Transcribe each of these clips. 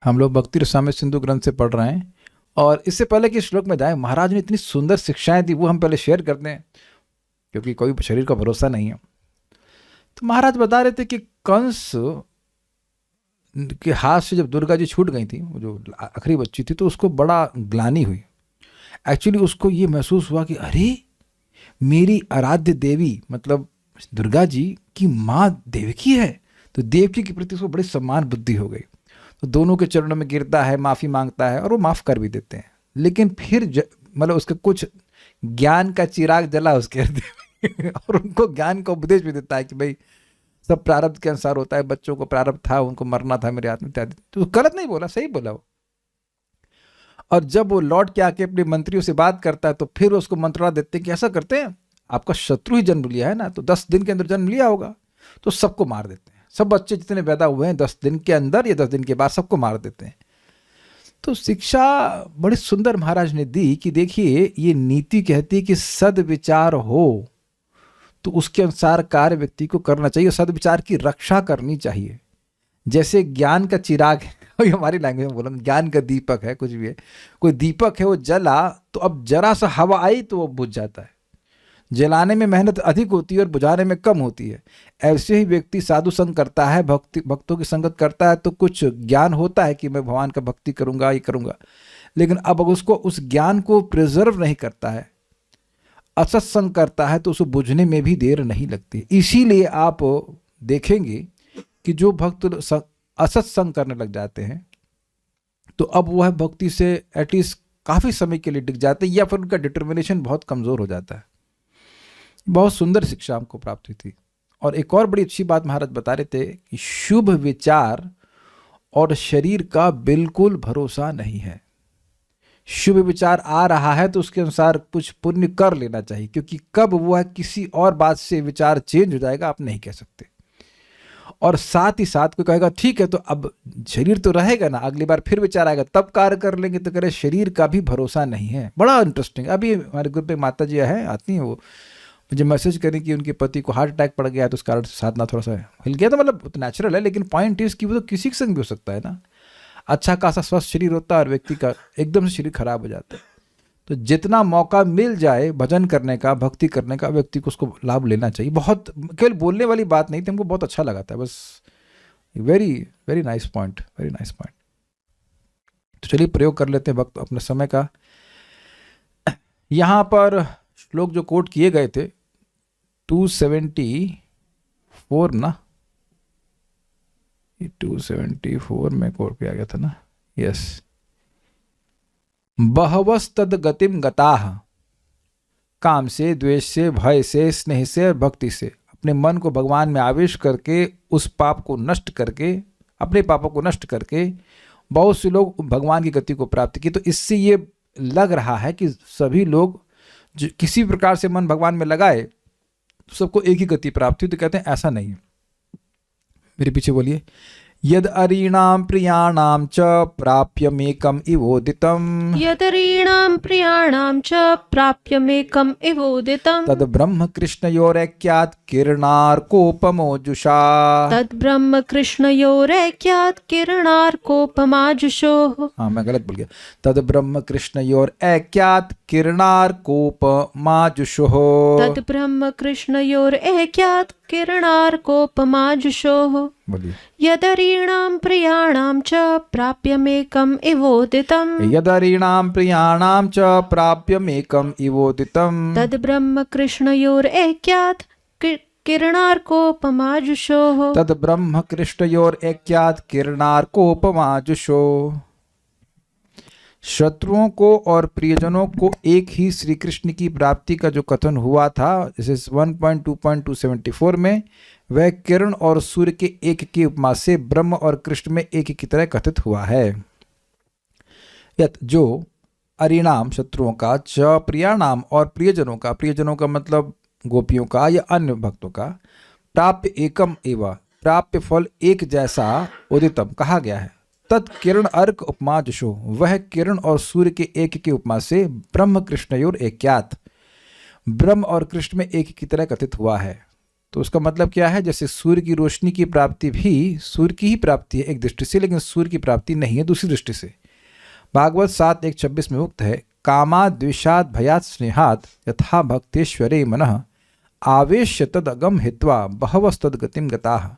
हम लोग भक्ति रसामृत सिंधु ग्रंथ से पढ़ रहे हैं और इससे पहले कि श्लोक में जाए, महाराज ने इतनी सुंदर शिक्षाएं दी, वो हम पहले शेयर करते हैं क्योंकि कोई शरीर का भरोसा नहीं है। तो महाराज बता रहे थे कि कंस के हाथ से जब दुर्गा जी छूट गई थी, वो जो आखिरी बच्ची थी, तो उसको बड़ा ग्लानि हुई। एक्चुअली उसको ये महसूस हुआ कि अरे मेरी आराध्य देवी मतलब दुर्गा जी की माँ देवकी है, तो देवकी के प्रति उसको बड़ी सम्मान बुद्धि हो गई। तो दोनों के चरणों में गिरता है, माफ़ी मांगता है और वो माफ़ कर भी देते हैं। लेकिन फिर मतलब उसके कुछ ज्ञान का चिराग जला उसके हृदय में और उनको ज्ञान का उपदेश भी देता है कि भाई सब प्रारब्ध के अनुसार होता है, बच्चों को प्रारब्ध था, उनको मरना था मेरे हाथ में इत्यादि। तो गलत नहीं बोला, सही बोला वो। और जब वो लौट के आके अपने मंत्रियों से बात करता है तो फिर उसको मंत्रणा देते हैं कि ऐसा करते हैं, आपका शत्रु ही जन्म लिया है ना, तो 10 दिन के अंदर जन्म लिया होगा, तो सबको मार देते हैं। सब बच्चे जितने पैदा हुए हैं 10 दिन के अंदर या 10 दिन के बाद सबको मार देते हैं। तो शिक्षा बड़ी सुंदर महाराज ने दी कि देखिए ये नीति कहती है कि सद्विचार हो तो उसके अनुसार कार्य व्यक्ति को करना चाहिए, सद्विचार की रक्षा करनी चाहिए। जैसे ज्ञान का चिराग है, हमारी लैंग्वेज में बोला, ज्ञान का दीपक है, कुछ भी है, कोई दीपक है वो जला तो अब जरा सा हवा आई तो वो बुझ जाता है। जलाने में मेहनत अधिक होती है और बुझाने में कम होती है। ऐसे ही व्यक्ति साधु संग करता है, भक्तों की संगत करता है तो कुछ ज्ञान होता है कि मैं भगवान का भक्ति करूंगा, ये करूंगा, लेकिन अब उसको उस ज्ञान को प्रिजर्व नहीं करता है, असत्संग करता है, तो उसे बुझने में भी देर नहीं लगती। इसीलिए आप देखेंगे कि जो भक्त असत्संग करने लग जाते हैं तो अब वह भक्ति से एटलीस्ट काफ़ी समय के लिए टिक जाते हैं या फिर उनका डिटर्मिनेशन बहुत कमज़ोर हो जाता है। बहुत सुंदर शिक्षा हमको प्राप्त हुई थी। और एक और बड़ी अच्छी बात महाराज बता रहे थे कि शुभ विचार और शरीर का बिल्कुल भरोसा नहीं है। शुभ विचार आ रहा है तो उसके अनुसार कुछ पुण्य कर लेना चाहिए, क्योंकि कब वह किसी और बात से विचार चेंज हो जाएगा आप नहीं कह सकते। और साथ ही साथ कोई कहेगा ठीक है तो अब शरीर तो रहेगा ना, अगली बार फिर विचार आएगा तब कार्य कर लेंगे, तो करे शरीर का भी भरोसा नहीं है। बड़ा इंटरेस्टिंग। अभी हमारे ग्रुप में माता जी हैं, आती हैं, वो मुझे मैसेज करें कि उनके पति को हार्ट अटैक पड़ गया है तो उस कारण से साधना थोड़ा सा हिल गया। तो मतलब नेचुरल है, लेकिन पॉइंट इज कि वो तो किसी के संग भी हो सकता है ना। अच्छा खासा स्वस्थ शरीर होता है और व्यक्ति का एकदम से शरीर खराब हो जाता है। तो जितना मौका मिल जाए भजन करने का, भक्ति करने का, व्यक्ति को उसको लाभ लेना चाहिए। बहुत केवल बोलने वाली बात नहीं थी, हमको बहुत अच्छा लगा था, बस very very nice point, very nice point. तो चलिए प्रयोग कर लेते हैं वक्त अपने समय का। यहाँ पर श्लोक जो कोट किए गए थे 274 ना, 274 में कोट किया गया था ना, यस। बहवस्तद गतिम गताह, काम से, द्वेष से, भय से, स्नेह से और भक्ति से अपने मन को भगवान में आवेश करके उस पाप को नष्ट करके, अपने पापों को नष्ट करके बहुत से लोग भगवान की गति को प्राप्त किए। तो इससे ये लग रहा है कि सभी लोग जो किसी प्रकार से मन भगवान में लगाए तो सबको एक ही गति प्राप्त हुई। तो कहते हैं ऐसा नहीं है। मेरे पीछे बोलिए, यद अरीणाम प्रियाणाम च प्राप्यमेकम इवोदितम, यदरीणां प्रियाणां च प्राप्यमेकम् इवोदितं, तद ब्रह्म कृष्णयोरैक्यात् किरणार्कोपमोजुषा, तद् ब्रह्म कृष्णयोरैक्यात् किरणार्कोपमाजुषोः। हाँ मैं गलत बोल गया, तद ब्रह्म कृष्णयोरैक्यात् किरणार्कोपमाजुषोः, तद् ब्रह्म कृष्णयोरैक्यात् किरणार्कोपमाजुषोः। बोलिए, यदरीणां प्रियाणां च प्राप्यमेकम् इवोदितं, यदरीणाम प्रियाणाम च प्राप्यमेकम इवोदितम, तद् ब्रह्म कृष्णयोरैक्यात् किरणार्कोपमाजुषोः, तद ब्रह्म कृष्णयोरैक्यात् किरणार्कोपमाजुषो। शत्रुओं को और प्रियजनों को एक ही श्री कृष्ण की प्राप्ति का जो कथन हुआ था इस 1.2.274 में, वह किरण और सूर्य के एक की उपमा से ब्रह्म और कृष्ण में एक की तरह कथित हुआ है। यत जो अरिणाम शत्रुओं का, च प्रियाणाम और प्रियजनों का, प्रियजनों का मतलब गोपियों का या अन्य भक्तों का, प्राप्य एकम एवं प्राप्य फल एक जैसा उदितम कहा गया है। तत् किरण अर्क उपमा जुषो, वह किरण और सूर्य के एक की उपमा से ब्रह्म कृष्णयोर ऐक्यात्, ब्रह्म और कृष्ण में एक की तरह कथित हुआ है। तो उसका मतलब क्या है, जैसे सूर्य की रोशनी की प्राप्ति भी सूर्य की ही प्राप्ति है एक दृष्टि से, लेकिन सूर्य की प्राप्ति नहीं है दूसरी दृष्टि से। भागवत 7:1-26 में उक्त है, कामाद द्वेषाद भयात स्नेहात यथा भक्तेश्वरे मनः आवेश्य तद अगम हित्वा बहवस्तद गतिम गताः।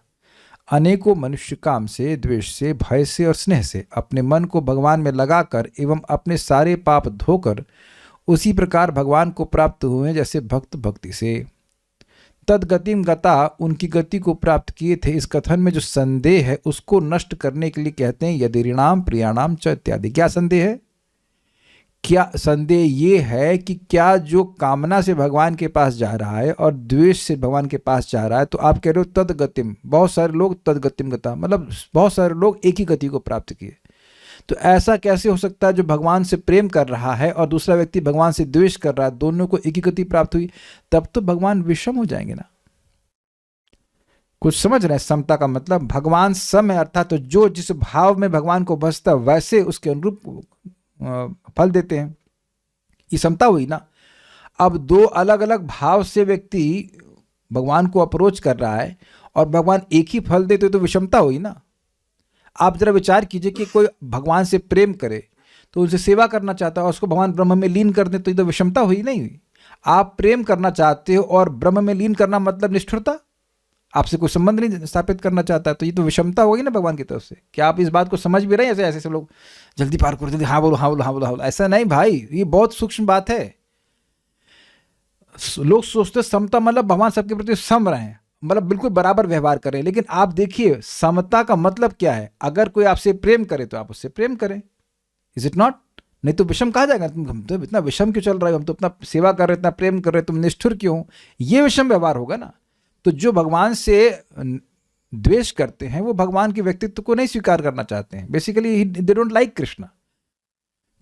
अनेकों मनुष्य काम से, द्वेष से, भय से और स्नेह से अपने मन को भगवान में लगाकर एवं अपने सारे पाप धोकर उसी प्रकार भगवान को प्राप्त हुए जैसे भक्त भक्ति से। तद गतिम गता, उनकी गति को प्राप्त किए थे। इस कथन में जो संदेह है उसको नष्ट करने के लिए कहते हैं यदिरिणाम प्रियाणाम च इत्यादि। क्या संदेह है? क्या संदेह ये है कि क्या जो कामना से भगवान के पास जा रहा है और द्वेष से भगवान के पास जा रहा है, तो आप कह रहे हो तद गतिम, बहुत सारे लोग तद गतिम गता, मतलब बहुत सारे लोग एक ही गति को प्राप्त किए। तो ऐसा कैसे हो सकता है जो भगवान से प्रेम कर रहा है और दूसरा व्यक्ति भगवान से द्वेष कर रहा है, दोनों को एक ही गति प्राप्त हुई? तब तो भगवान विषम हो जाएंगे ना। कुछ समझ रहे हैं? समता का मतलब भगवान सम है, अर्थात तो जो जिस भाव में भगवान को बसता वैसे उसके अनुरूप फल देते हैं। ये समता हुई ना। अब दो अलग अलग भाव से व्यक्ति भगवान को अप्रोच कर रहा है और भगवान एक ही फल देते तो विषमता हुई ना। आप जरा विचार कीजिए कि कोई भगवान से प्रेम करे तो उनसे सेवा करना चाहता है और उसको भगवान ब्रह्म में लीन कर दे, तो ये तो विषमता हुई नहीं हुई। आप प्रेम करना चाहते हो और ब्रह्म में लीन करना मतलब निष्ठुरता, आपसे कोई संबंध नहीं स्थापित करना चाहता है, तो ये तो विषमता होगी ना भगवान की तरफ से। क्या आप इस बात को समझ भी रहे हैं? ऐसे ऐसे सब लोग जल्दी पार करो, जल्दी हाँ बोलो हाँ बोलो हाँ बोलो हाँ बोलो, ऐसा नहीं भाई, ये बहुत सूक्ष्म बात है। लोग सोचते समता मतलब भगवान सबके प्रति सम रहे हैं, मतलब बिल्कुल बराबर व्यवहार करें, लेकिन आप देखिए समता का मतलब क्या है। अगर कोई आपसे प्रेम करे तो आप उससे प्रेम करें, इज इट नॉट? नहीं तो विषम कहा जाएगा, तुम तो इतना विषम क्यों चल रहा है, हम तो इतना सेवा कर रहे, इतना प्रेम कर रहे, तुम निष्ठुर क्यों? ये विषम व्यवहार होगा ना। तो जो भगवान से द्वेष करते हैं वो भगवान के व्यक्तित्व को नहीं स्वीकार करना चाहते हैं, basically they don't like Krishna.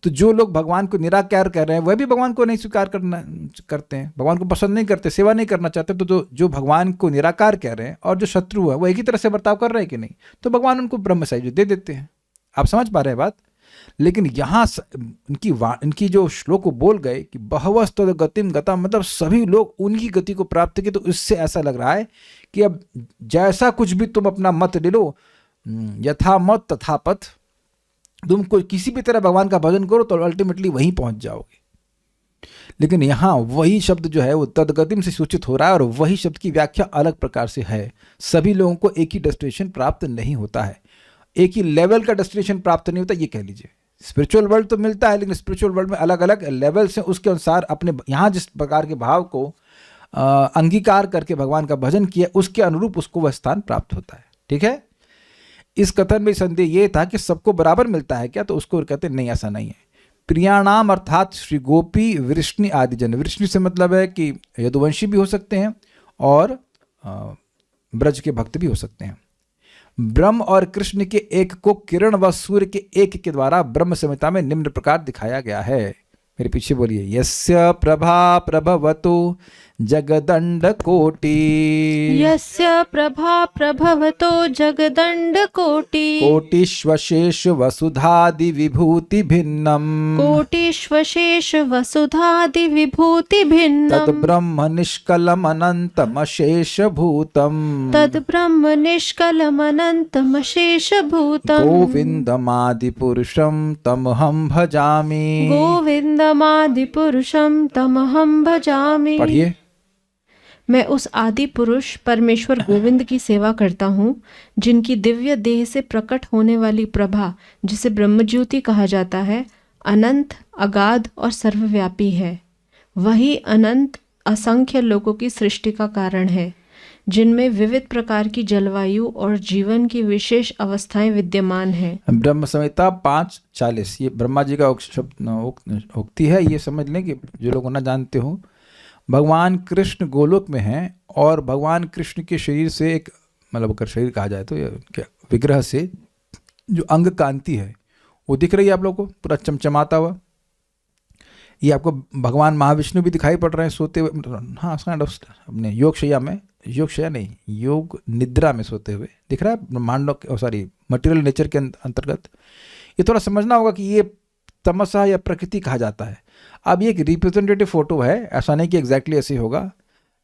तो जो लोग भगवान को निराकार कर रहे हैं वह भी भगवान को नहीं स्वीकार करते हैं, भगवान को पसंद नहीं करते, सेवा नहीं करना चाहते। तो जो भगवान को निराकार कह रहे हैं और जो शत्रु है वो एक ही तरह से बर्ताव कर रहे हैं कि नहीं, तो भगवान उनको ब्रह्म सायुज्य दे देते हैं। आप समझ पा रहे हैं बात? लेकिन यहाँ इनकी जो श्लोक को बोल गए कि बहवस्त गतिम गता, मतलब सभी लोग उनकी गति को प्राप्त किए, तो इससे ऐसा लग रहा है कि अब जैसा कुछ भी तुम अपना मत ले लो, यथा मत तथा पथ, तुम कोई किसी भी तरह भगवान का भजन करो तो अल्टीमेटली वहीं पहुंच जाओगे। लेकिन यहाँ वही शब्द जो है वो तदगतिम से सूचित हो रहा है और वही शब्द की व्याख्या अलग प्रकार से है। सभी लोगों को एक ही डेस्टिनेशन प्राप्त नहीं होता है, एक ही लेवल का डेस्टिनेशन प्राप्त नहीं होता, ये कह लीजिए। स्पिरिचुअल वर्ल्ड तो मिलता है, लेकिन स्पिरिचुअल वर्ल्ड में अलग अलग लेवल्स हैं, उसके अनुसार अपने यहाँ जिस प्रकार के भाव को अंगीकार करके भगवान का भजन किया उसके अनुरूप उसको वह स्थान प्राप्त होता है। ठीक है? इस कथन में संदेह ये था कि सबको बराबर मिलता है क्या, तो उसको कहते नहीं, ऐसा नहीं है। प्रियाणाम अर्थात श्री गोपी वृष्णि आदि जन। वृष्णि से मतलब है कि यदुवंशी भी हो सकते हैं और ब्रज के भक्त भी हो सकते हैं। ब्रह्म और कृष्ण के एक को किरण व सूर्य के एक के द्वारा ब्रह्म संहिता में निम्न प्रकार दिखाया गया है। मेरे पीछे बोलिए, यस्य प्रभा प्रभवतो जगदंड कोटि, यस्य प्रभा प्रभवतो जगदंड कोटि, कोटिष्वशेष वसुधादि विभूति भिन्नम, कोटिष्वशेष वसुधादि विभूति भिन्नम, तद ब्रह्म निष्कलम अनंतम अशेष भूतम, तद ब्रह्म निष्कलम अनंतम अशेष भूतम, गोविंदमादि पुरुषम तमहम भजामि, गोविंदमादि पुरुषम तमहम भजामि। पढ़िए। मैं उस आदि पुरुष परमेश्वर गोविंद की सेवा करता हूँ, जिनकी दिव्य देह से प्रकट होने वाली प्रभा, जिसे ब्रह्मज्योति कहा जाता है, अनंत, अगाध और सर्वव्यापी है। वही अनंत असंख्य लोगों की सृष्टि का कारण है, जिनमें विविध प्रकार की जलवायु और जीवन की विशेष अवस्थाएं विद्यमान हैं। ब्रह्म संहिता 5:40, ये ब्रह्मा जी का उक्ति है। ये समझ लें कि जो लोग ना जानते हो, भगवान कृष्ण गोलोक में हैं और भगवान कृष्ण के शरीर से एक, मतलब अगर शरीर कहा जाए तो क्या विग्रह से जो अंग कांति है वो दिख रही है आप लोग को, पूरा चमचमाता हुआ। ये आपको भगवान महाविष्णु भी दिखाई पड़ रहे हैं सोते हुए, हाँ अपने योग शैया में, योग शैया नहीं, योग निद्रा में सोते हुए दिख रहा है ब्रह्मांडों के, मटेरियल नेचर के अंतर्गत। ये थोड़ा समझना होगा कि ये तमसा या प्रकृति कहा जाता है। अब ये एक रिप्रेजेंटेटिव फोटो है, ऐसा नहीं कि एग्जैक्टली ऐसे होगा।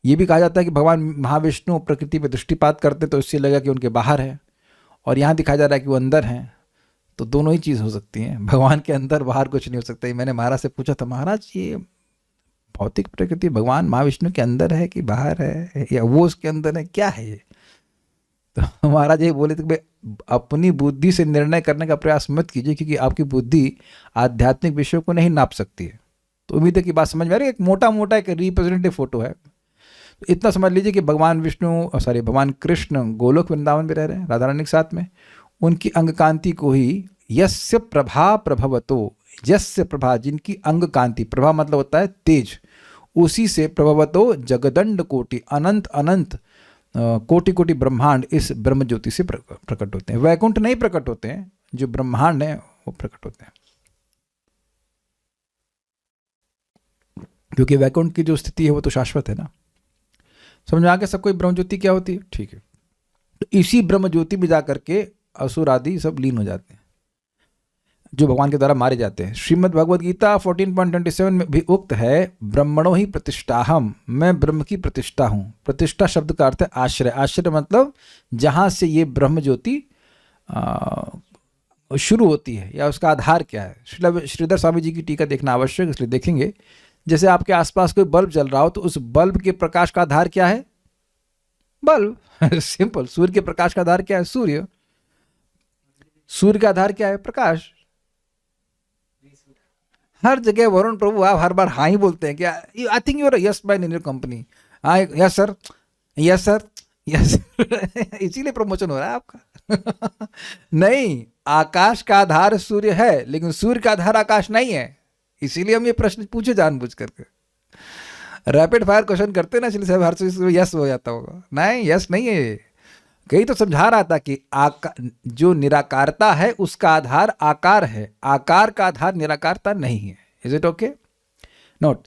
ये भी कहा जाता है कि भगवान महाविष्णु प्रकृति पर दृष्टिपात करते तो इससे लगा कि उनके बाहर है, और यहाँ दिखाया जा रहा है कि वो अंदर हैं। तो दोनों ही चीज़ हो सकती हैं, भगवान के अंदर बाहर कुछ नहीं हो सकता। मैंने महाराज से पूछा था, महाराज ये भौतिक प्रकृति भगवान महाविष्णु के अंदर है कि बाहर है, या वो उसके अंदर है, क्या है ये? तो महाराज ये बोले थे कि भाई अपनी बुद्धि से निर्णय करने का प्रयास मत कीजिए, क्योंकि आपकी बुद्धि आध्यात्मिक विषयों को नहीं नाप सकती है। तो उम्मीद है कि बात समझ में आ रही है। एक मोटा मोटा एक रिप्रेजेंटेटिव फोटो है। तो इतना समझ लीजिए कि भगवान कृष्ण गोलोक वृंदावन में रह रहे हैं राधा रानी के साथ में। उनकी अंग कांति को ही यस्य प्रभा प्रभवतो, यस्य प्रभा जिनकी अंग कांति, प्रभा मतलब होता है तेज, उसी से प्रभवतो जगदंड कोटि, अनंत अनंत कोटि कोटि ब्रह्मांड इस ब्रह्म ज्योति से प्रकट होते हैं। वैकुंठ नहीं प्रकट होते हैं, जो ब्रह्मांड है वो प्रकट होते हैं, क्योंकि वैकुंठ की जो स्थिति है वो तो शाश्वत है ना। समझ में आ गया सबको ब्रह्म ज्योति क्या होती है? ठीक है। तो इसी ब्रह्म ज्योति में जाकर के असुर आदि सब लीन हो जाते हैं, जो भगवान के द्वारा मारे जाते हैं। श्रीमद् भगवद गीता 14.27 में भी उक्त है, ब्रह्मणो ही प्रतिष्ठाहम, मैं ब्रह्म की प्रतिष्ठा हूँ। प्रतिष्ठा शब्द का अर्थ है आश्रय। आश्रय मतलब जहाँ से ये ब्रह्म ज्योति शुरू होती है, या उसका आधार क्या है। श्रीधर स्वामी जी की टीका देखना आवश्यक, इसलिए देखेंगे। जैसे आपके आसपास कोई बल्ब जल रहा हो, तो उस बल्ब के प्रकाश का आधार क्या है? बल्ब। सिंपल। सूर्य के प्रकाश का आधार क्या है? सूर्य। सूर्य का आधार क्या है? प्रकाश। हर जगह वरुण प्रभु आप हर बार हाँ ही बोलते हैं क्या? I think you are yes man in your company. हाँ, yes sir, yes sir, yes. इसीलिए प्रमोशन हो रहा है आपका। नहीं, आकाश का आधार सूर्य है, लेकिन सूर्य का आधार आकाश नहीं है। इसीलिए हम ये प्रश्न पूछे जानबूझ करके। रैपिड फायर क्वेश्चन करते ना, इसलिए हर चीज यस हो जाता होगा। नहीं, यस नहीं है। कहीं तो समझा रहा था कि जो निराकारता है उसका आधार आकार है, आकार का आधार निराकारता नहीं है। Is it okay? नोट,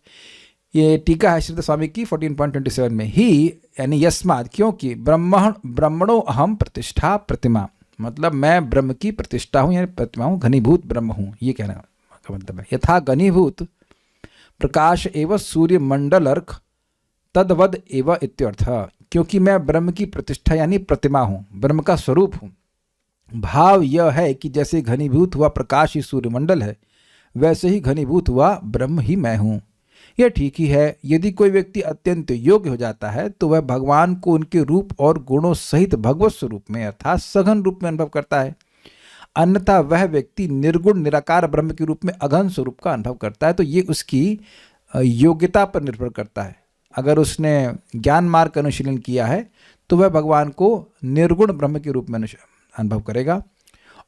ये टीका है श्रीधर स्वामी की 14.27 में। ही यानी यस्माद, क्योंकि ब्रह्मणो अहम प्रतिष्ठा प्रतिमा, मतलब मैं ब्रह्म की प्रतिष्ठा हूँ, यानी प्रतिमा हूँ, घनीभूत ब्रह्म हूँ। ये कहना का मतलब है। यथा घनीभूत प्रकाश एवं सूर्य मंडलर्क तद्वद एवं इत्यर्थ, क्योंकि मैं ब्रह्म की प्रतिष्ठा यानी प्रतिमा हूँ, ब्रह्म का स्वरूप हूँ। भाव यह है कि जैसे घनीभूत हुआ प्रकाश ही सूर्यमंडल है, वैसे ही घनीभूत हुआ ब्रह्म ही मैं हूँ। यह ठीक ही है। यदि कोई व्यक्ति अत्यंत योग्य हो जाता है तो वह भगवान को उनके रूप और गुणों सहित भगवत स्वरूप में अर्थात सघन रूप में अनुभव करता है। अन्यथा वह व्यक्ति निर्गुण निराकार ब्रह्म के रूप में अघन स्वरूप का अनुभव करता है। तो ये उसकी योग्यता पर निर्भर करता है। अगर उसने ज्ञान मार्ग का अनुशीलन किया है तो वह भगवान को निर्गुण ब्रह्म के रूप में अनुभव करेगा,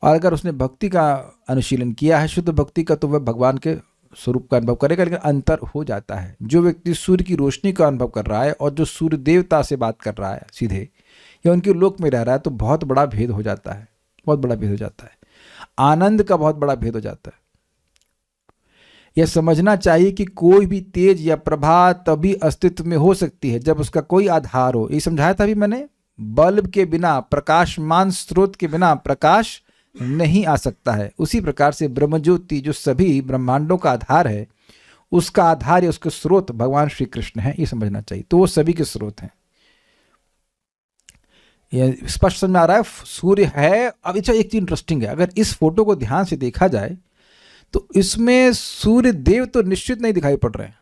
और अगर उसने भक्ति का अनुशीलन किया है, शुद्ध भक्ति का, तो वह भगवान के स्वरूप का अनुभव करेगा। लेकिन अंतर हो जाता है। जो व्यक्ति सूर्य की रोशनी का अनुभव कर रहा है और जो सूर्य देवता से बात कर रहा है सीधे, या उनके लोक में रह रहा है, तो बहुत बड़ा भेद हो जाता है, बहुत बड़ा भेद हो जाता है। आनंद का बहुत बड़ा भेद हो जाता है। यह समझना चाहिए कि कोई भी तेज या प्रभा तभी अस्तित्व में हो सकती है जब उसका कोई आधार हो। ये समझाया था अभी मैंने। बल्ब के बिना, प्रकाशमान स्रोत के बिना प्रकाश नहीं आ सकता है। उसी प्रकार से ब्रह्मज्योति जो सभी ब्रह्मांडों का आधार है, उसका आधार या उसके स्रोत भगवान श्री कृष्ण है, ये समझना चाहिए। तो वो सभी के स्रोत हैं। यह स्पष्ट समझ में आ रहा है। सूर्य है। अब अच्छा, एक चीज इंटरेस्टिंग है, अगर इस फोटो को ध्यान से देखा जाए तो इसमें सूर्य देव तो निश्चित नहीं दिखाई पड़ रहे हैं।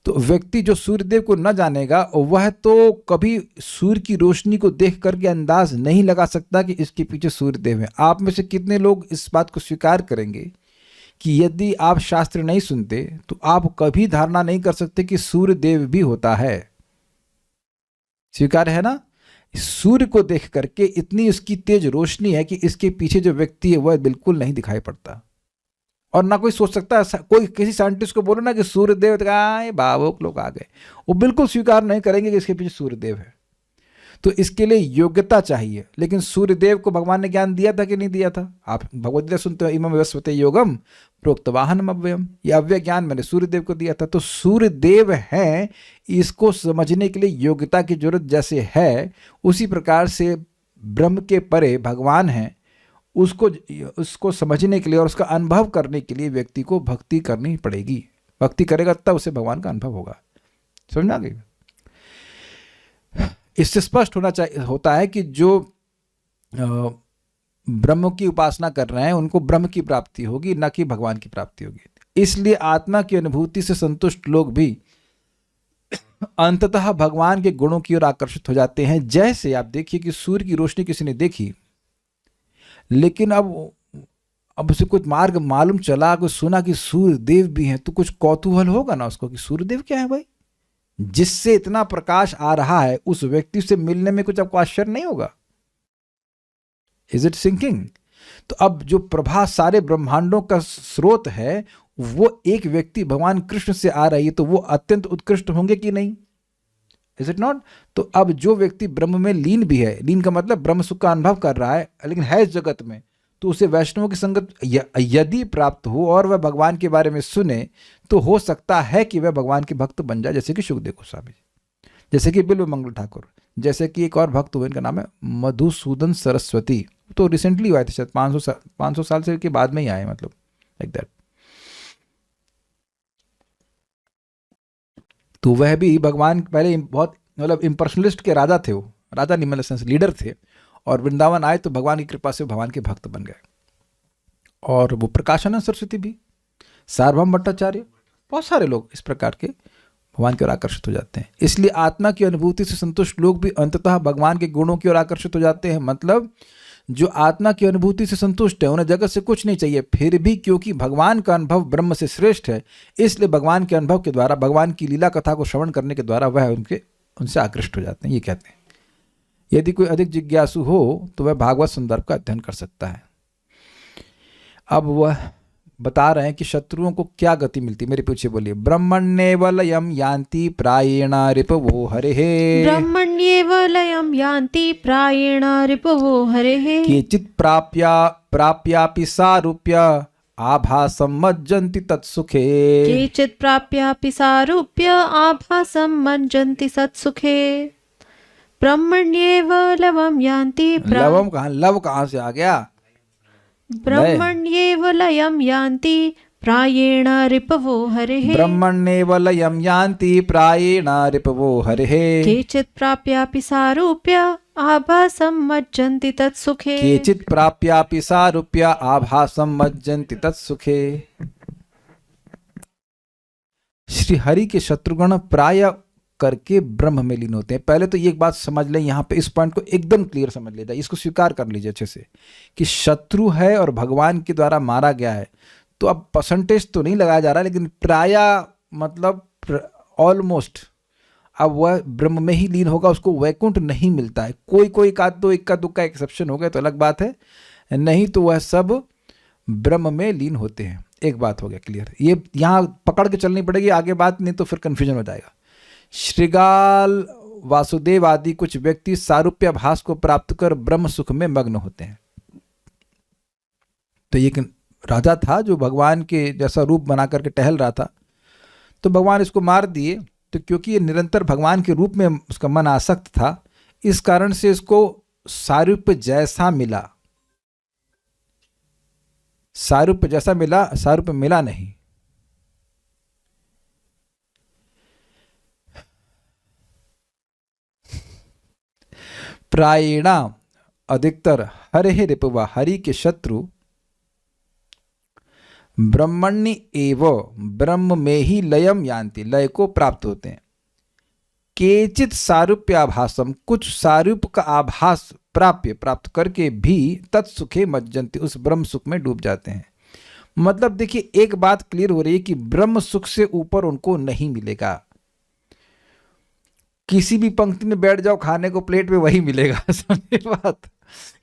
तो व्यक्ति जो सूर्य देव को न जानेगा वह तो कभी सूर्य की रोशनी को देख करके अंदाज नहीं लगा सकता कि इसके पीछे सूर्य देव है। आप में से कितने लोग इस बात को स्वीकार करेंगे कि यदि आप शास्त्र नहीं सुनते तो आप कभी धारणा नहीं कर सकते कि सूर्य देव भी होता है? स्वीकार है ना? सूर्य को देख करके इतनी उसकी तेज रोशनी है कि इसके पीछे जो व्यक्ति है वह बिल्कुल नहीं दिखाई पड़ता। और ना कोई सोच सकता है, कोई किसी साइंटिस्ट को बोलो ना कि सूर्यदेव, भावुक लोग आ गए, वो बिल्कुल स्वीकार नहीं करेंगे कि इसके पीछे सूर्यदेव है। तो इसके लिए योग्यता चाहिए। लेकिन सूर्यदेव को भगवान ने ज्ञान दिया था कि नहीं दिया था? आप भगवद्गीता सुनते हो, इमं वस्वते योगम प्रोक्तवाहनम अव्ययम, यह अव्यय ज्ञान मैंने सूर्यदेव को दिया था। तो सूर्यदेव हैं, इसको समझने के लिए योग्यता की जरूरत जैसे है, उसी प्रकार से ब्रह्म के परे भगवान हैं। उसको समझने के लिए और उसका अनुभव करने के लिए व्यक्ति को भक्ति करनी पड़ेगी। भक्ति करेगा तब उसे भगवान का अनुभव होगा। समझ में आ गई? इससे स्पष्ट होता है कि जो ब्रह्म की उपासना कर रहे हैं उनको ब्रह्म की प्राप्ति होगी, न कि भगवान की प्राप्ति होगी। इसलिए आत्मा की अनुभूति से संतुष्ट लोग भी अंततः भगवान के गुणों की ओर आकर्षित हो जाते हैं। जैसे आप देखिए कि सूर्य की रोशनी किसी ने देखी, लेकिन अब उसे कुछ मार्ग मालूम चला, कुछ सुना कि सूर्य देव भी हैं, तो कुछ कौतूहल होगा ना उसको कि सूर्य देव क्या है भाई। जिससे इतना प्रकाश आ रहा है उस व्यक्ति से मिलने में कुछ आपको आश्चर्य नहीं होगा। Is it sinking? तो अब जो प्रभा सारे ब्रह्मांडों का स्रोत है वो एक व्यक्ति भगवान कृष्ण से आ रही है, तो वो अत्यंत उत्कृष्ट होंगे कि नहीं? Is it not? तो अब जो व्यक्ति ब्रह्म में लीन भी है, लीन का मतलब ब्रह्म सुख का अनुभव कर रहा है लेकिन है इस जगत में, तो उसे वैष्णवों की संगत यदि प्राप्त हो और वह भगवान के बारे में सुने तो हो सकता है कि वह भगवान के भक्त बन जाए, जैसे कि सुखदेव गोस्वामी जी, जैसे कि बिल्व मंगल ठाकुर, जैसे कि एक और भक्त हुए, इनका नाम है मधुसूदन सरस्वती, तो रिसेंटली हुआ थे, शायद 500 साल से के बाद में ही आए, मतलब लाइक दैट। तो वह भी भगवान पहले बहुत मतलब इम्पर्सनलिस्ट के राजा थे, वो राजा नहीं मतलब सेंस लीडर थे, और वृंदावन आए तो भगवान की कृपा से भगवान के भक्त बन गए। और वो प्रकाशानंद सरस्वती भी, सार्वभौम भट्टाचार्य, बहुत सारे लोग इस प्रकार के भगवान की ओर आकर्षित हो जाते हैं। इसलिए आत्मा की अनुभूति से संतुष्ट लोग भी अंततः भगवान के गुणों की ओर आकर्षित हो जाते हैं। मतलब जो आत्मा की अनुभूति से संतुष्ट है उन्हें जगत से कुछ नहीं चाहिए, फिर भी क्योंकि भगवान का अनुभव ब्रह्म से श्रेष्ठ है, इसलिए भगवान के अनुभव के द्वारा, भगवान की लीला कथा को श्रवण करने के द्वारा वह उनसे आकृष्ट हो जाते हैं। ये कहते हैं यदि कोई अधिक जिज्ञासु हो तो वह भागवत संदर्भ का अध्ययन कर सकता है। अब वह बता रहे हैं कि शत्रुओं को क्या गति मिलती। मेरे पीछे बोलिए, ब्रह्मण्येव लयम यान्ति प्रायेण रिपवो हरेः। ब्रह्मण्येव लयम यान्ति प्रायेण रिपवो हरेः। केचित् प्राप्यापि सारूप्य आभासं मज्जन्ति तत्सुखे। केचित् प्राप्यापि सारूप्य आभासं मज्जन्ति सत्सुखे। ब्रह्मण्येव लवम यान्ति। लवम कहाँ, लव कहाँ से आ गया? ब्रह्मण्येव लयम यान्ति प्रायेण रिपवो हरेः। ब्रह्मण्येव लयम यान्ति प्रायेण रिपवो हरेः। केचित् प्राप्यापि सारूप्य आभासं मज्जन्ति तत्सुखे। केचित् प्राप्यापि सारूप्य आभासं मज्जन्ति तत्सुखे। श्री हरि के शत्रुगण प्राय करके ब्रह्म में लीन होते हैं। पहले तो ये एक बात समझ लें, यहाँ पे इस पॉइंट को एकदम क्लियर समझ लीजिए, इसको स्वीकार कर लीजिए अच्छे से कि शत्रु है और भगवान के द्वारा मारा गया है। तो अब परसेंटेज तो नहीं लगाया जा रहा, लेकिन प्राय मतलब ऑलमोस्ट अब वह ब्रह्म में ही लीन होगा, उसको वैकुंठ नहीं मिलता है। कोई इक्का दुक्का एक्सेप्शन हो गया तो अलग बात है, नहीं तो वह सब ब्रह्म में लीन होते हैं। एक बात हो गया क्लियर, ये यहाँ पकड़ के चलनी पड़ेगी, आगे बात नहीं तो फिर कन्फ्यूजन हो जाएगा। श्रीगाल वासुदेव आदि कुछ व्यक्ति सारूप्याभास को प्राप्त कर ब्रह्म सुख में मग्न होते हैं। तो ये राजा था जो भगवान के जैसा रूप बना करके टहल रहा था, तो भगवान इसको मार दिए। तो क्योंकि ये निरंतर भगवान के रूप में उसका मन आसक्त था, इस कारण से इसको सारूप्य जैसा मिला। सारूप्य जैसा मिला, सारूप्य मिला नहीं। प्रायेणा अधिकतर हरे रिपवा, हरि के शत्रु ब्रह्मण्य एव, ब्रह्म में ही लयम यान्ति, लय को प्राप्त होते हैं। केचित सारूप्याभासम, कुछ सारूप का आभास प्राप्त करके भी तत्सुखे मज्जन्ति, उस ब्रह्म सुख में डूब जाते हैं। मतलब देखिए एक बात क्लियर हो रही है कि ब्रह्म सुख से ऊपर उनको नहीं मिलेगा। किसी भी पंक्ति में बैठ जाओ, खाने को प्लेट में वही मिलेगा, समझे बात।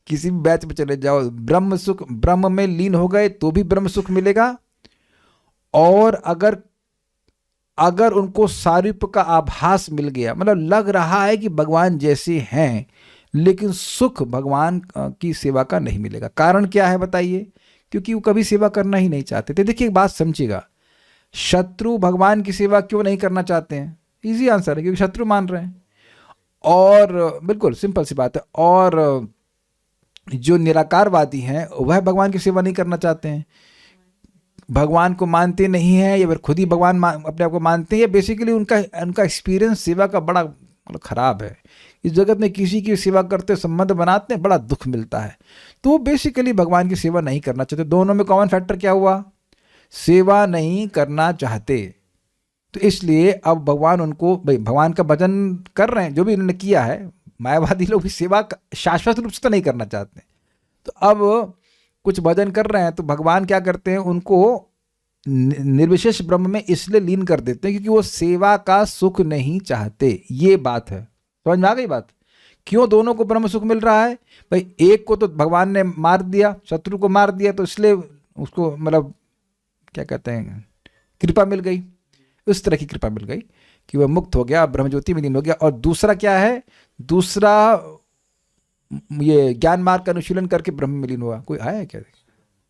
किसी भी बैच में चले जाओ, ब्रह्म सुख, ब्रह्म में लीन हो गए तो भी ब्रह्म सुख मिलेगा। और अगर उनको सारूप्य का आभास मिल गया, मतलब लग रहा है कि भगवान जैसे हैं, लेकिन सुख भगवान की सेवा का नहीं मिलेगा। कारण क्या है बताइए? क्योंकि वो कभी सेवा करना ही नहीं चाहते थे। देखिए एक बात समझिएगा, शत्रु भगवान की सेवा क्यों नहीं करना चाहते हैं? इजी आंसर है, क्योंकि शत्रु मान रहे हैं। और बिल्कुल सिंपल सी बात है। और जो निराकारवादी हैं वह भगवान की सेवा नहीं करना चाहते हैं, भगवान को मानते नहीं हैं, या फिर खुद ही भगवान अपने आप को मानते हैं। बेसिकली उनका एक्सपीरियंस सेवा का बड़ा मतलब खराब है। इस जगत में किसी की सेवा करते संबंध बनाते हैं, बड़ा दुख मिलता है। तो वो बेसिकली भगवान की सेवा नहीं करना चाहते। दोनों में कॉमन फैक्टर क्या हुआ? सेवा नहीं करना चाहते। तो इसलिए अब भगवान उनको, भाई भगवान का भजन कर रहे हैं, जो भी इन्होंने किया है, मायावादी लोग भी सेवा शाश्वत रूप से तो नहीं करना चाहते। तो अब कुछ भजन कर रहे हैं तो भगवान क्या करते हैं, उनको निर्विशेष ब्रह्म में इसलिए लीन कर देते हैं क्योंकि वो सेवा का सुख नहीं चाहते। ये बात है, समझ में आ गई बात? क्यों दोनों को ब्रह्म सुख मिल रहा है? भाई एक को तो भगवान ने मार दिया, शत्रु को मार दिया, तो इसलिए उसको मतलब क्या कहते हैं, कृपा मिल गई, उस तरह की कृपा मिल गई कि वह मुक्त हो गया, ब्रह्म ज्योति में लीन हो गया। और दूसरा क्या है? दूसरा ये ज्ञान मार्ग का अनुशीलन करके ब्रह्म में लीन हुआ। कोई आया है क्या?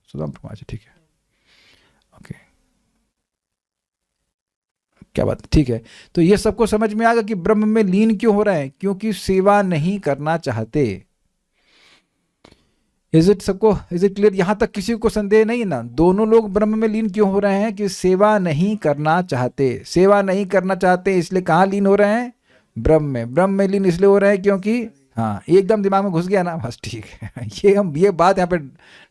सुदाम प्रकाश, ठीक है, ओके, क्या बात, ठीक है। तो ये सबको समझ में आ गया कि ब्रह्म में लीन क्यों हो रहे हैं? क्योंकि सेवा नहीं करना चाहते। Is it clear? यहां तक किसी को संदेह नहीं ना? दोनों लोग ब्रह्म में लीन क्यों हो रहे हैं? कि सेवा नहीं करना चाहते। सेवा नहीं करना चाहते इसलिए कहाँ लीन हो रहे हैं? ब्रह्म में। ब्रह्म में लीन इसलिए हो रहे हैं क्योंकि, हाँ, एकदम दिमाग में घुस गया ना, बस ठीक है। ये बात यहाँ पे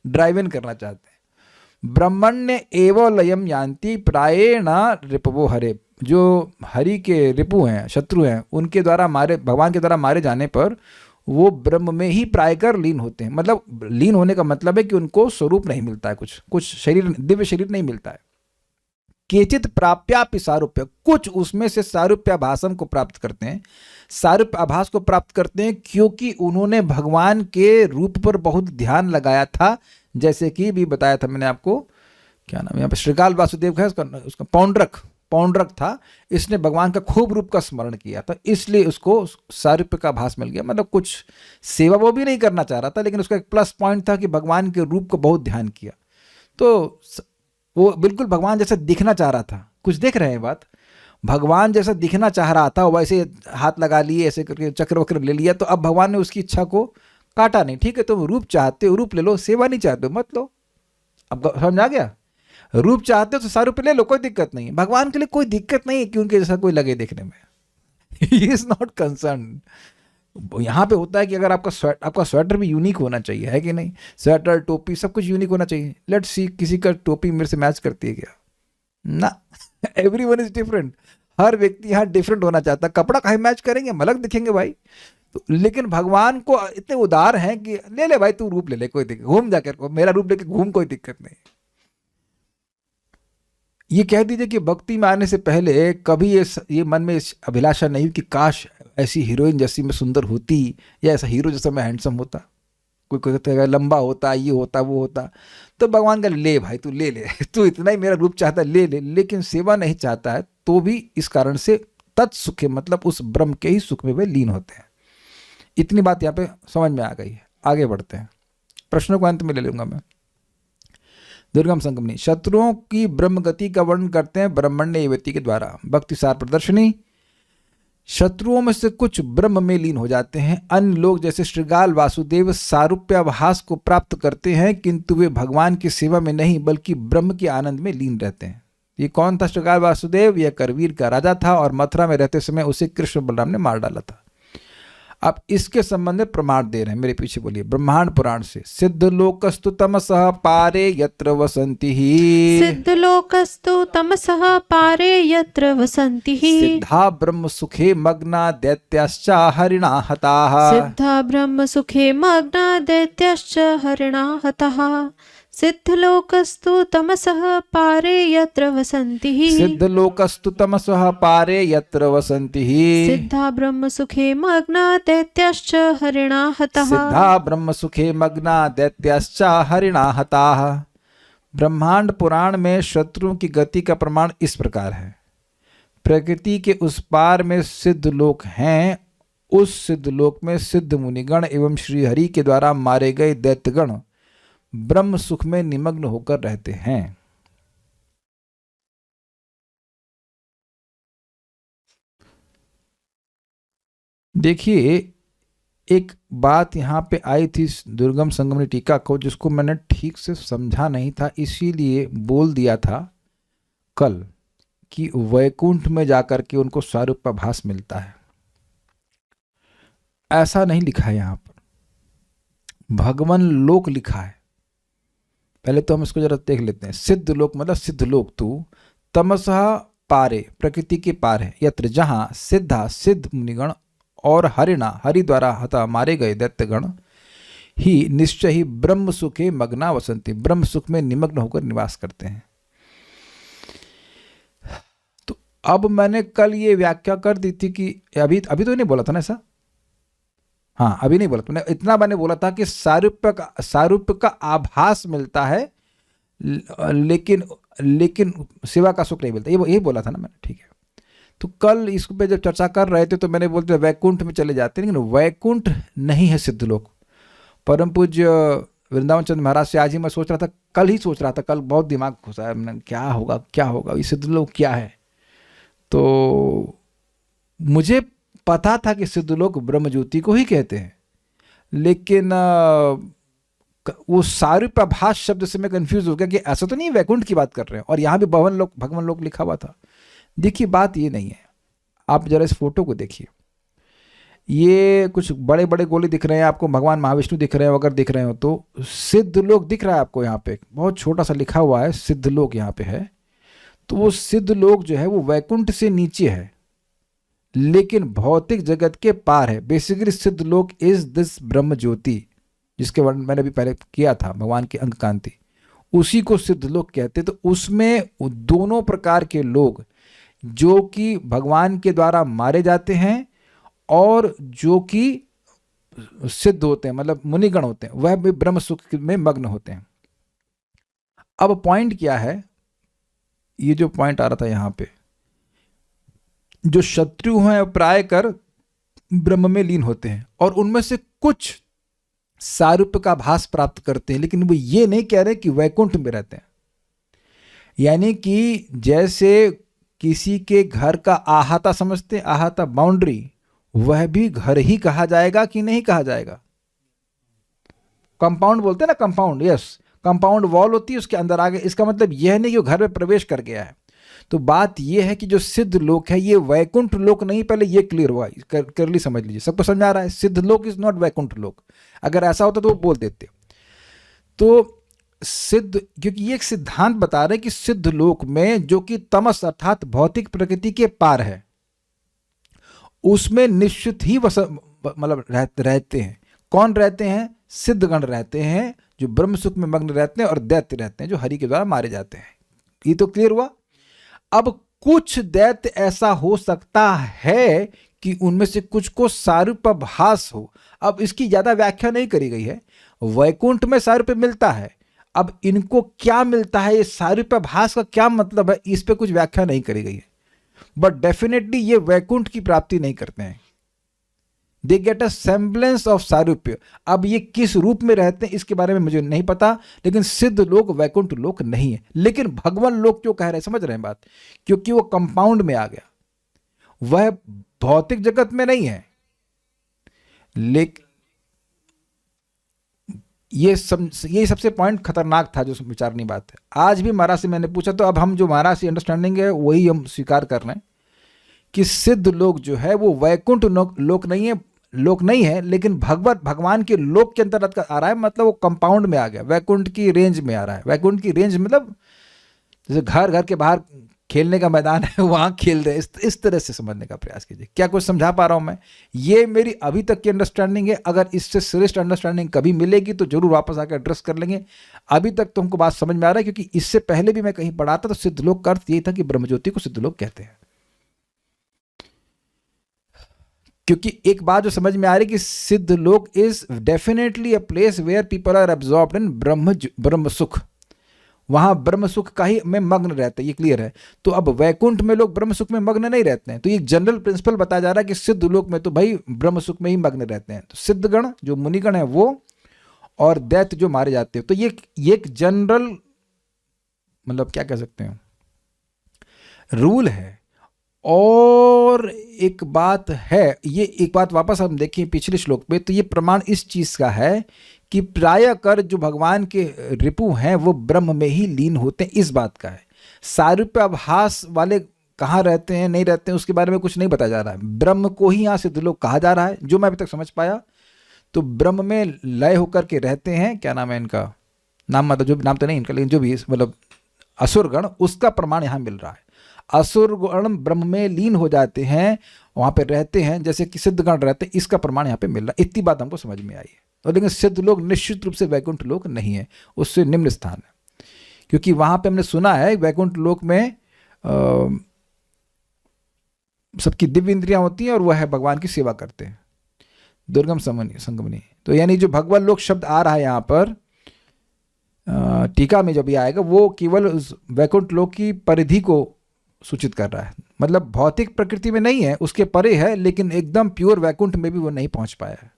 ड्राइव इन करना चाहते हैं। ब्रह्मण्य एवं लयम यान्ति प्रायेण रिपवो हरे। जो हरि के रिपु हैं, शत्रु हैं, उनके द्वारा मारे, भगवान के द्वारा मारे जाने पर वो ब्रह्म में ही प्रायकर लीन होते हैं। मतलब लीन होने का मतलब है कि उनको स्वरूप नहीं मिलता है, कुछ शरीर, दिव्य शरीर नहीं मिलता है। केचित प्राप्यापि सारूप्य, कुछ उसमें से सारूप्याभासम को प्राप्त करते हैं, सारूप्याभास को प्राप्त करते हैं क्योंकि उन्होंने भगवान के रूप पर बहुत ध्यान लगाया था। जैसे कि भी बताया था मैंने आपको, क्या नाम यहाँ पे, श्रीकाल वासुदेव है उसका पौंड्रक था, इसने भगवान का खूब रूप का स्मरण किया था, इसलिए उसको सारूप्य का भास मिल गया। मतलब कुछ सेवा वो भी नहीं करना चाह रहा था, लेकिन उसका एक प्लस पॉइंट था कि भगवान के रूप को बहुत ध्यान किया, तो वो बिल्कुल भगवान जैसा दिखना चाह रहा था। कुछ देख रहे हैं बात? भगवान जैसा दिखना चाह रहा था, वैसे हाथ लगा लिए, ऐसे करके चक्र वक्र ले लिया, तो अब भगवान ने उसकी इच्छा को काटा नहीं। ठीक है, तुम रूप चाहते हो रूप ले लो, सेवा नहीं चाहते हो मत लो। अब समझ आ गया? रूप चाहते हो तो सारूप ले लो, कोई दिक्कत नहीं है। भगवान के लिए कोई दिक्कत नहीं है कि उनके जैसा कोई लगे देखने में। He is not concern. यहाँ पे होता है कि अगर आपका स्वेटर भी यूनिक होना चाहिए, है कि नहीं? स्वेटर, टोपी, सब कुछ यूनिक होना चाहिए। लेट्स सी, किसी का टोपी मेरे से मैच करती है क्या? ना, एवरीवन इज डिफरेंट। हर व्यक्ति यहाँ डिफरेंट होना चाहता है। कपड़ा कहीं मैच करेंगे, मलक दिखेंगे भाई। तो लेकिन भगवान को इतने उदार हैं कि ले ले भाई, तू रूप ले ले, कोई दिक्कत, घूम जाकर मेरा रूप लेके घूम, कोई दिक्कत नहीं। ये कह दीजिए कि भक्ति में आने से पहले कभी ये मन में अभिलाषा नहीं कि काश ऐसी हीरोइन जैसी मैं सुंदर होती, या ऐसा हीरो जैसा मैं हैंडसम होता, कोई कहता है लंबा होता, ये होता, वो होता। तो भगवान का ले भाई, तू ले ले, तू इतना ही मेरा रूप चाहता है, ले ले। लेकिन सेवा नहीं चाहता है, तो भी इस कारण से तत्सुखे, मतलब उस ब्रह्म के ही सुख में वे लीन होते हैं। इतनी बात यहाँ पे समझ में आ गई है। आगे बढ़ते हैं, प्रश्नों को अंत में ले लूंगा मैं। दुर्गम संगमनी, शत्रुओं की ब्रह्म गति का वर्णन करते हैं ब्रह्मण्य एवति के द्वारा। भक्ति सार प्रदर्शनी, शत्रुओं में से कुछ ब्रह्म में लीन हो जाते हैं। अन्य लोग जैसे श्रीगाल वासुदेव सारूप्याभास को प्राप्त करते हैं, किंतु वे भगवान की सेवा में नहीं बल्कि ब्रह्म के आनंद में लीन रहते हैं। ये कौन था श्रीगाल वासुदेव? यह करवीर का राजा था और मथुरा में रहते समय उसे कृष्ण बलराम ने मार डाला था। अब इसके संबंध में प्रमाण दे रहे हैं, मेरे पीछे बोलिए। ब्रह्मांड पुराण से, सिद्धलोकस्तु तमसः पारे यत्र वसन्ति ही, सिद्धलोकस्तु तमसः पारे यत्र वसन्ति ही, सिद्धा ब्रह्म सुखे मग्ना दैत्याश्च हरिणा हताः, सिद्धा ब्रह्म सुखे मग्ना दैत्याश्च हरिणा हताः, सिद्धलोकस्तु तमसः पारे यत्र वसन्ति ही, सिद्धलोकस्तु तमसः पारे यत्र वसन्ति ही, सिद्धा ब्रह्म सुखे मग्ना दैत्याश्च हरिणा हताः, सिद्धा ब्रह्म सुखे मग्ना दैत्याश्च हरिणा हताः। ब्रह्मांड पुराण में शत्रुओं की गति का प्रमाण इस प्रकार है। प्रकृति के उस पार में सिद्ध लोक हैं, उस सिद्ध लोक में सिद्ध मुनिगण एवं श्रीहरि के द्वारा मारे गए दैत्यगण ब्रह्म सुख में निमग्न होकर रहते हैं। देखिए, एक बात यहाँ पे आई थी दुर्गम संगमनी टीका को, जिसको मैंने ठीक से समझा नहीं था, इसीलिए बोल दिया था कल कि वैकुंठ में जाकर के उनको स्वरूपाभास मिलता है। ऐसा नहीं लिखा है यहाँ पर, भगवन लोक लिखा है। पहले तो हम इसको जरा देख लेते हैं। सिद्ध लोक मतलब सिद्ध लोक तू तमसः पारे, प्रकृति के पार है, यत्र जहाँ सिद्धा सिद्ध मुनिगण और हरिणा हरि द्वारा हता मारे गए दैत्यगण ही निश्चय ही ब्रह्म सुखे मग्ना वसंती, ब्रह्म सुख में निमग्न होकर निवास करते हैं। तो अब मैंने कल ये व्याख्या कर दी थी कि अभी तो नहीं बोला था ना ऐसा, हाँ अभी नहीं बोला था, मैंने इतना मैंने बोला था कि सारूप्य का आभास मिलता है लेकिन सेवा का सुख नहीं मिलता, ये बोला था ना मैंने, ठीक है। तो कल इस पे जब चर्चा कर रहे थे तो मैंने बोलते वैकुंठ में चले जाते हैं, लेकिन वैकुंठ नहीं है सिद्ध लोक। परम पूज्य वृंदावन चंद्र महाराज से आज ही मैं सोच रहा था, कल ही सोच रहा था, कल बहुत दिमाग घुसा है, मैंने क्या होगा ये सिद्ध लोक क्या है। तो मुझे पता था कि सिद्ध लोक ब्रह्म ज्योति को ही कहते हैं, लेकिन वो सारूप्याभास शब्द से मैं कंफ्यूज हो गया कि ऐसा तो नहीं वैकुंठ की बात कर रहे हैं, और यहाँ भी भगवान लोक लिखा हुआ था। देखिए बात ये नहीं है, आप जरा इस फोटो को देखिए, ये कुछ बड़े बड़े गोले दिख रहे हैं आपको, भगवान महाविष्णु दिख रहे हैं, अगर दिख रहे हो तो सिद्ध लोक दिख रहा है आपको, यहाँ पे बहुत छोटा सा लिखा हुआ है सिद्ध लोक यहाँ पे है। तो वो सिद्ध लोक जो है वो वैकुंठ से नीचे है, लेकिन भौतिक जगत के पार है। बेसिकली सिद्ध लोक इज दिस ब्रह्म ज्योति, जिसके वर्णन मैंने अभी पहले किया था, भगवान की अंग कांति, उसी को सिद्ध लोक कहते। तो उसमें दोनों प्रकार के लोग, जो कि भगवान के द्वारा मारे जाते हैं और जो कि सिद्ध होते हैं, मतलब मुनिगण होते हैं, वह भी ब्रह्म सुख में मग्न होते हैं। अब पॉइंट क्या है, ये जो पॉइंट आ रहा था यहाँ पे, जो शत्रु हैं प्राय कर ब्रह्म में लीन होते हैं और उनमें से कुछ सारूप्य का भास प्राप्त करते हैं, लेकिन वो ये नहीं कह रहे कि वैकुंठ में रहते हैं। यानी कि जैसे किसी के घर का अहाता समझते हैं, अहाता बाउंड्री, वह भी घर ही कहा जाएगा कि नहीं कहा जाएगा? कंपाउंड बोलते हैं ना, कंपाउंड, यस, कंपाउंड वॉल होती है, उसके अंदर आगे, इसका मतलब यह नहीं कि वो घर में प्रवेश कर गया है। तो बात यह है कि जो सिद्ध लोक है ये वैकुंठ लोक नहीं, पहले ये क्लियर हुआ, क्लियरली समझ लीजिए, सबको समझ आ रहा है, सिद्ध लोक इज नॉट वैकुंठ लोक। अगर ऐसा होता तो वो बोल देते। तो सिद्ध, क्योंकि ये एक सिद्धांत बता रहे कि सिद्ध लोक में जो कि तमस अर्थात भौतिक प्रकृति के पार है, उसमें निश्चित ही मतलब रहते हैं। कौन रहते हैं? सिद्धगण रहते हैं, जो ब्रह्म सुख में मग्न रहते हैं, और दैत्य रहते हैं जो हरि के द्वारा मारे जाते हैं। ये तो क्लियर हुआ। अब कुछ दैत्य ऐसा हो सकता है कि उनमें से कुछ को सारूप्याभास हो। अब इसकी ज्यादा व्याख्या नहीं करी गई है। वैकुंठ में सारूप्य मिलता है, अब इनको क्या मिलता है, ये सारूप्याभास का क्या मतलब है, इस पे कुछ व्याख्या नहीं करी गई है। बट डेफिनेटली ये वैकुंठ की प्राप्ति नहीं करते हैं। They get a semblance of सारूप्य। अब ये किस रूप में रहते हैं इसके बारे में मुझे नहीं पता, लेकिन सिद्ध लोक वैकुंठ लोक नहीं है। लेकिन भगवान लोक क्यों कह रहे हैं, समझ रहे हैं बात? क्योंकि वो कंपाउंड में आ गया, वह भौतिक जगत में नहीं है। लेकिन ये सबसे पॉइंट खतरनाक था, जो विचारनी बात है। आज भी महाराज से मैंने पूछा, तो अब हम जो महाराज की अंडरस्टैंडिंग है वही हम स्वीकार कर रहे हैं कि सिद्ध लोक जो है वो वैकुंठ लोक नहीं है, लेकिन भगवान के लोक के अंतर्गत आ रहा है, मतलब वो कंपाउंड में आ गया, वैकुंठ की रेंज में आ रहा है। वैकुंठ की रेंज मतलब जैसे घर के बाहर खेलने का मैदान है, वहां खेल रहे, इस तरह से समझने का प्रयास कीजिए। क्या कुछ समझा पा रहा हूं मैं? ये मेरी अभी तक की अंडरस्टैंडिंग है। अगर इससे श्रेष्ठ अंडरस्टैंडिंग कभी मिलेगी तो जरूर वापस आकर एड्रेस कर लेंगे। अभी तक तो हमको बात समझ में आ रहा है, क्योंकि इससे पहले भी मैं कहीं पढ़ा था तो सिद्ध लोक का अर्थ यही था कि ब्रह्मज्योति को सिद्ध लोक कहते हैं। क्योंकि एक बात जो समझ में आ रही है कि Siddh Lok is definitely a place where people are absorbed in brahm sukh, वहां ब्रह्म सुख का ही में मग्न रहते हैं, ये क्लियर है। तो अब वैकुंठ में लोग ब्रह्म सुख में मग्न नहीं रहते हैं। तो ये जनरल प्रिंसिपल बताया जा रहा है कि सिद्ध लोक में तो भाई ब्रह्म सुख में ही मग्न रहते हैं। तो सिद्धगण जो मुनिगण है वो, और दैत्य जो मारे जाते हैं। तो ये एक जनरल, मतलब क्या कह सकते हैं, रूल है। और एक बात है, ये एक बात वापस हम देखें पिछले श्लोक पे, तो ये प्रमाण इस चीज का है कि प्राय कर जो भगवान के रिपु हैं वो ब्रह्म में ही लीन होते हैं, इस बात का है। सारूप्याभास वाले कहाँ रहते हैं नहीं रहते हैं उसके बारे में कुछ नहीं बताया जा रहा है। ब्रह्म को ही यहाँ सिद्ध लोग कहा जा रहा है, जो मैं अभी तक समझ पाया। तो ब्रह्म में लय होकर के रहते हैं, क्या नाम है इनका, नाम मतलब जो नाम तो नहीं इनका, लेकिन जो भी मतलब असुरगण, उसका प्रमाण यहाँ मिल रहा है। असुरगण ब्रह्म में लीन हो जाते हैं, वहाँ पे रहते हैं जैसे कि सिद्धगण रहते हैं, इसका प्रमाण यहाँ पे मिल रहा है। इतनी बात हमको समझ में आई है। और लेकिन सिद्ध लोग निश्चित रूप से वैकुंठ लोक नहीं है, उससे निम्न स्थान है, क्योंकि वहाँ पे हमने सुना है वैकुंठ लोक में सबकी दिव्य इंद्रियां होती हैं और वह है भगवान की सेवा करते हैं, दुर्गम संगमनी। तो यानी जो भगवान लोक शब्द आ रहा है यहाँ पर टीका में जो भी आएगा, वो केवल उस वैकुंठ लोक की परिधि को सूचित कर रहा है। मतलब भौतिक प्रकृति में नहीं है, उसके परे है, लेकिन एकदम प्योर वैकुंठ में भी वो नहीं पहुंच पाया है।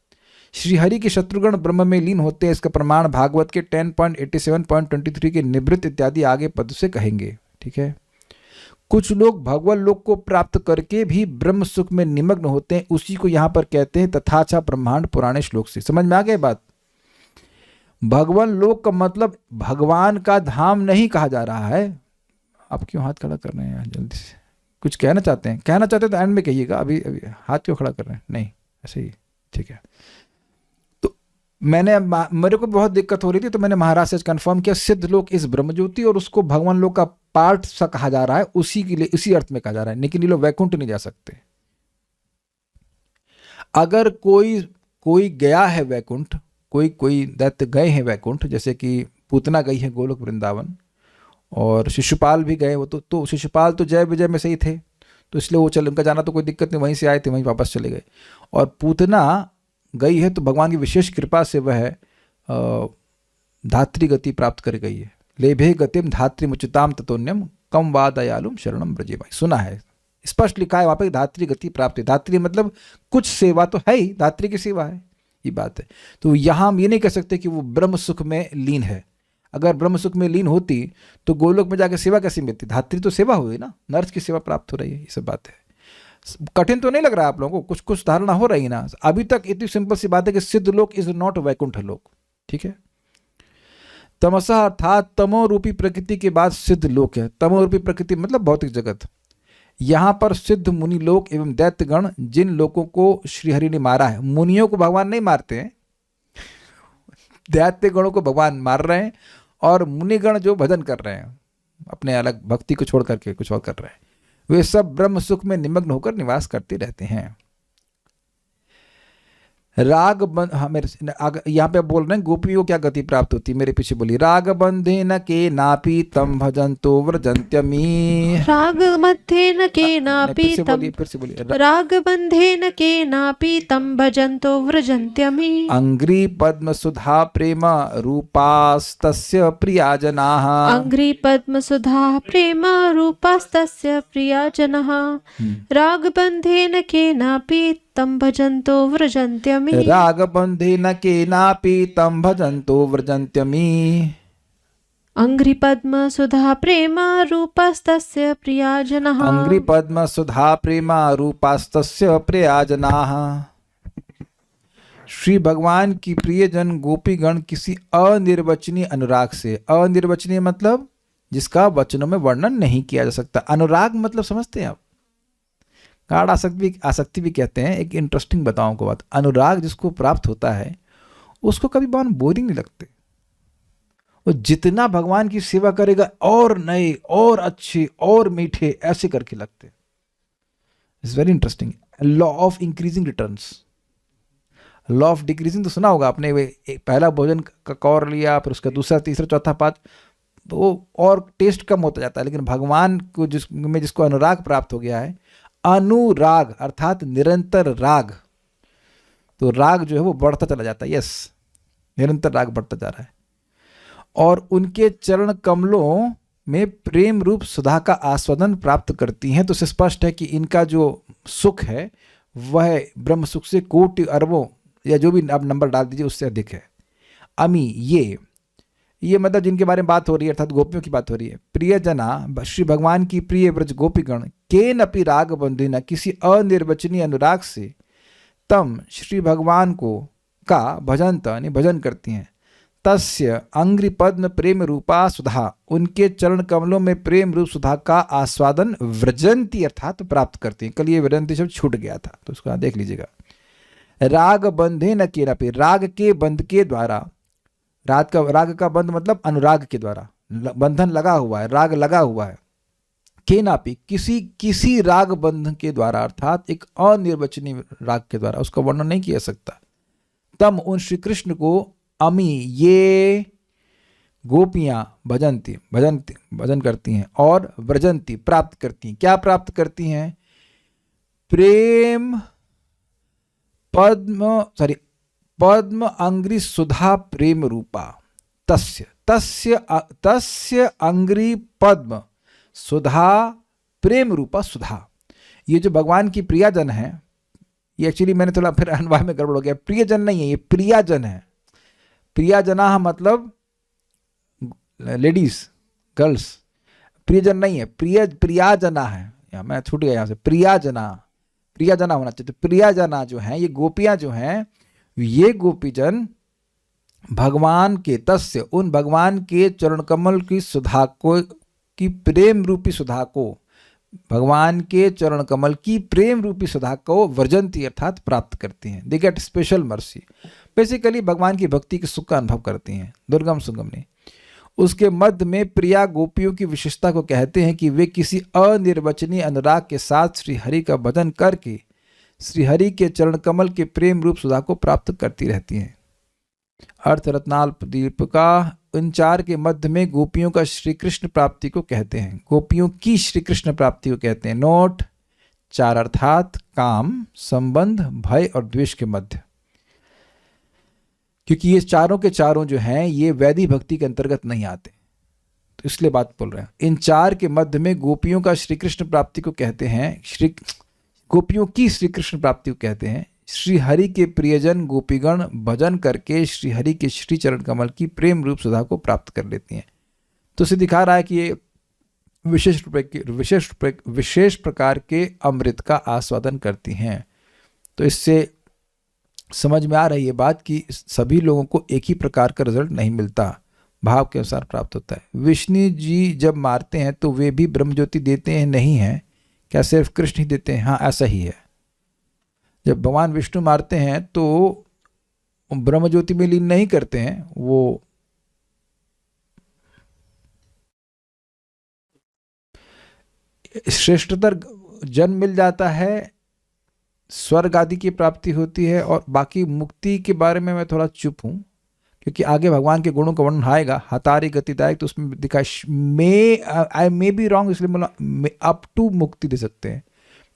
श्रीहरि के शत्रुगण ब्रह्म में लीन होते हैं, इसका प्रमाण भागवत के 10.87.23 के निवृत्त इत्यादि आगे पद से कहेंगे। ठीक है। कुछ लोग भगवान लोक को प्राप्त करके भी ब्रह्म सुख में निमग्न होते हैं, उसी को यहाँ पर कहते हैं तथाचा ब्रह्मांड पुराने श्लोक से। समझ में आ गई बात? भगवान लोक का मतलब भगवान का धाम नहीं कहा जा रहा है। आप क्यों हाथ खड़ा कर रहे हैं? जल्दी से कुछ कहना चाहते हैं तो एंड में कहिएगा, अभी हाथ क्यों खड़ा कर रहे हैं? नहीं, ऐसे ही ठीक है। तो मेरे को बहुत दिक्कत हो रही थी, तो मैंने महाराज से कंफर्म किया, सिद्ध लोक इस ब्रह्मज्योति और उसको भगवान लोक का पार्ट सा कहा जा रहा है, उसी के लिए इसी अर्थ में कहा जा रहा है। लेकिन ये लोग वैकुंठ नहीं जा सकते। अगर कोई गया है वैकुंठ, कोई दैत्य गए हैं वैकुंठ, जैसे कि पूतना गई है गोलोक वृंदावन, और शिशुपाल भी गए, वो तो शिशुपाल तो जय विजय में सही थे, तो इसलिए वो चल, उनका जाना तो कोई दिक्कत नहीं, वहीं से आए थे, वहीं वापस चले गए। और पूतना गई है तो भगवान की विशेष कृपा से वह धात्री गति प्राप्त कर गई है। लेभे गतिम धात्री मुचिताम ततोन्यम कम वा दयालुम शरणम ब्रजे। भाई सुना है, स्पष्ट लिखा है वहाँ पे धात्री गति प्राप्त है। धात्री मतलब कुछ सेवा तो है ही, धात्री की सेवा है, ये बात है। तो यहाँ हम ये नहीं कह सकते कि वो ब्रह्म सुख में लीन है। अगर ब्रह्म सुख में लीन होती तो गोलोक में जाकर सेवा कैसी मिलती? धात्री तो सेवा हुई ना, नर्स की सेवा प्राप्त हो रही है। ये सब बात है। कठिन तो नहीं लग रहा है आप लोगों को? कुछ धारणा हो रही ना? अभी तक इतनी सिंपल सी बात है कि सिद्ध लोक इज नॉट वैकुंठ लोक। ठीक है। तमसा अर्थात तमो रूपी प्रकृति के बाद सिद्ध लोक है। तमो रूपी प्रकृति मतलब भौतिक जगत। यहाँ पर सिद्ध मुनि लोक एवं दैत्यगण, जिन लोगों को श्रीहरि ने मारा है। मुनियों को भगवान नहीं मारते हैं, दैत्यगणों को भगवान मार रहे हैं, और मुनिगण जो भजन कर रहे हैं, अपने अलग भक्ति को छोड़ करके कुछ और कर रहे हैं, वे सब ब्रह्म सुख में निमग्न होकर निवास करते रहते हैं। राग बंध, हाँ मेरे यहाँ पे बोल रहे हैं गोपियों क्या गति प्राप्त होती है, मेरे पीछे बोली। राग बंधे न के नापी तम भजंतो व्रजंत्यमी। राग बंधे न के नापी तम, फिर से बोलिए। राग बंधे न के नापी तम भजंतो व्रजंत्यमी। अंग्री पद्म सुधा प्रेम रूपास्तस्य प्रियाजनाः। अंग्री पद्म सुधा प्रेम रूपास्तस्य प्रियाजनः। राग बंधे न के नापी तम भजन्तो व्रजन्त्यमी। राग बंधे न केनापि तम भजन्तो व्रजन्त्यमी। अंघ्रि पद्म सुधा प्रेम रूपस्तस्य प्रियाजनः। अंघ्रि पद्म सुधा प्रेम रूपस्तस्य प्रियाजनाः। श्री भगवान की प्रियजन गोपीगण किसी अनिर्वचनीय अनुराग से, अनिर्वचनीय मतलब जिसका वचनों में वर्णन नहीं किया जा सकता। अनुराग मतलब समझते हैं आप? गाढ़ आसक्ति भी कहते हैं। एक इंटरेस्टिंग बताऊं को बात, अनुराग जिसको प्राप्त होता है उसको कभी भगवान बोरिंग नहीं लगते। वो जितना भगवान की सेवा करेगा और नए और अच्छे और मीठे ऐसे करके लगते। It's very interesting. Law of increasing returns, law of decreasing तो सुना होगा आपने। पहला भोजन का कौर लिया, फिर उसका दूसरा तीसरा चौथा पांच, तो वो और टेस्ट कम होता जाता है। लेकिन भगवान को जिसको अनुराग प्राप्त हो गया है, अनुराग अर्थात निरंतर राग, तो राग जो है वो बढ़ता चला जाता है। यस, निरंतर राग बढ़ता जा रहा है। और उनके चरण कमलों में प्रेम रूप सुधा का आस्वादन प्राप्त करती हैं। तो स्पष्ट है कि इनका जो सुख है वह ब्रह्म सुख से कोटि अरबों, या जो भी आप नंबर डाल दीजिए उससे अधिक है। अमी ये मतलब जिनके बारे में बात हो रही है, अर्थात गोपियों की बात हो रही है। प्रियजना श्री भगवान की प्रिय व्रज गोपीगण केन अपि राग बंधेन, किसी अनिर्वचनीय अनुराग से तम श्री भगवान को का भजन यानी भजन करती हैं। तस्य अंग्रि पद्म प्रेम रूपा सुधा, उनके चरण कमलों में प्रेम रूप सुधा का आस्वादन व्रजंती अर्थात प्राप्त करती हैं। कल ये व्रजंती शब्द छूट गया था, तो उसको देख लीजिएगा। राग बंधे न केनापि, राग के बंध के द्वारा, राग का बंध मतलब अनुराग के द्वारा, बंधन लगा हुआ है, राग लगा हुआ है। केनापि किसी राग बंधन के द्वारा, अर्थात एक अनिर्वचनीय राग के द्वारा, उसका वर्णन नहीं किया सकता। तम उन श्री कृष्ण को अमी ये गोपियां भजन करती हैं और व्रजंती प्राप्त करती हैं। क्या प्राप्त करती हैं? प्रेम पद्म अंग्रि सुधा प्रेम रूपा, तस्य अंग्रि पद्म सुधा प्रेम रूपा सुधा। ये जो भगवान की प्रियाजन है, ये एक्चुअली मैंने थोड़ा फिर अनुवाद में गड़बड़ हो गया, प्रियजन नहीं है, ये प्रियाजन है। प्रियाजना मतलब लेडीज, गर्ल्स, प्रियजन नहीं है, प्रियाजना है। मैं छूट गया यहाँ से, प्रियाजना होना चाहिए। तो प्रियाजना जो है, ये गोपियां जो हैं, ये गोपीजन भगवान के तस्य, उन भगवान के चरण कमल की सुधा को, की प्रेम रूपी सुधा को, भगवान के चरण कमल की प्रेम रूपी सुधा को वर्जंती अर्थात प्राप्त करती हैं। They gate special mercy. Basically भगवान की भक्ति के सुख का अनुभव करती हैं, दुर्गम सुगम नहीं। उसके मध्य में प्रिया गोपियों की विशेषता को कहते हैं कि वे किसी अनिर्वचनीय अनुराग के साथ श्री हरि का भजन करके श्री हरि के चरण कमल के प्रेम रूप सुधा को प्राप्त करती रहती हैं। अर्थ रत्नाल्पदीप का उन चार के मध्य में गोपियों का श्री कृष्ण प्राप्ति को कहते हैं, गोपियों की श्री कृष्ण प्राप्ति को कहते हैं। नोट 4 अर्थात काम, संबंध, भय और द्वेष के मध्य, क्योंकि ये चारों के चारों जो हैं ये वैदिक भक्ति के अंतर्गत नहीं आते, तो इसलिए बात बोल रहे हैं। इन चार के मध्य में गोपियों का श्री कृष्ण प्राप्ति को कहते हैं, गोपियों की श्री कृष्ण प्राप्ति को कहते हैं। श्री हरि के प्रियजन गोपीगण भजन करके श्री हरि के श्री चरण कमल की प्रेम रूप सुधा को प्राप्त कर लेती हैं। तो इसे दिखा रहा है कि ये विशेष प्रकार के अमृत का आस्वादन करती हैं। तो इससे समझ में आ रही है बात कि सभी लोगों को एक ही प्रकार का रिजल्ट नहीं मिलता, भाव के अनुसार प्राप्त होता है। विष्णु जी जब मारते हैं तो वे भी ब्रह्मज्योति देते हैं, नहीं है क्या सिर्फ कृष्ण ही देते हैं? हाँ, ऐसा ही है। जब भगवान विष्णु मारते हैं तो ब्रह्मज्योति में लीन नहीं करते हैं, वो श्रेष्ठतर जन्म मिल जाता है, स्वर्ग आदि की प्राप्ति होती है। और बाकी मुक्ति के बारे में मैं थोड़ा चुप हूँ, क्योंकि आगे भगवान के गुणों का वर्णन आएगा। हतारी गतिदायक, तो उसमें दिखा आई मे बी रॉन्ग, इसलिए बोला अप टू मुक्ति दे सकते हैं,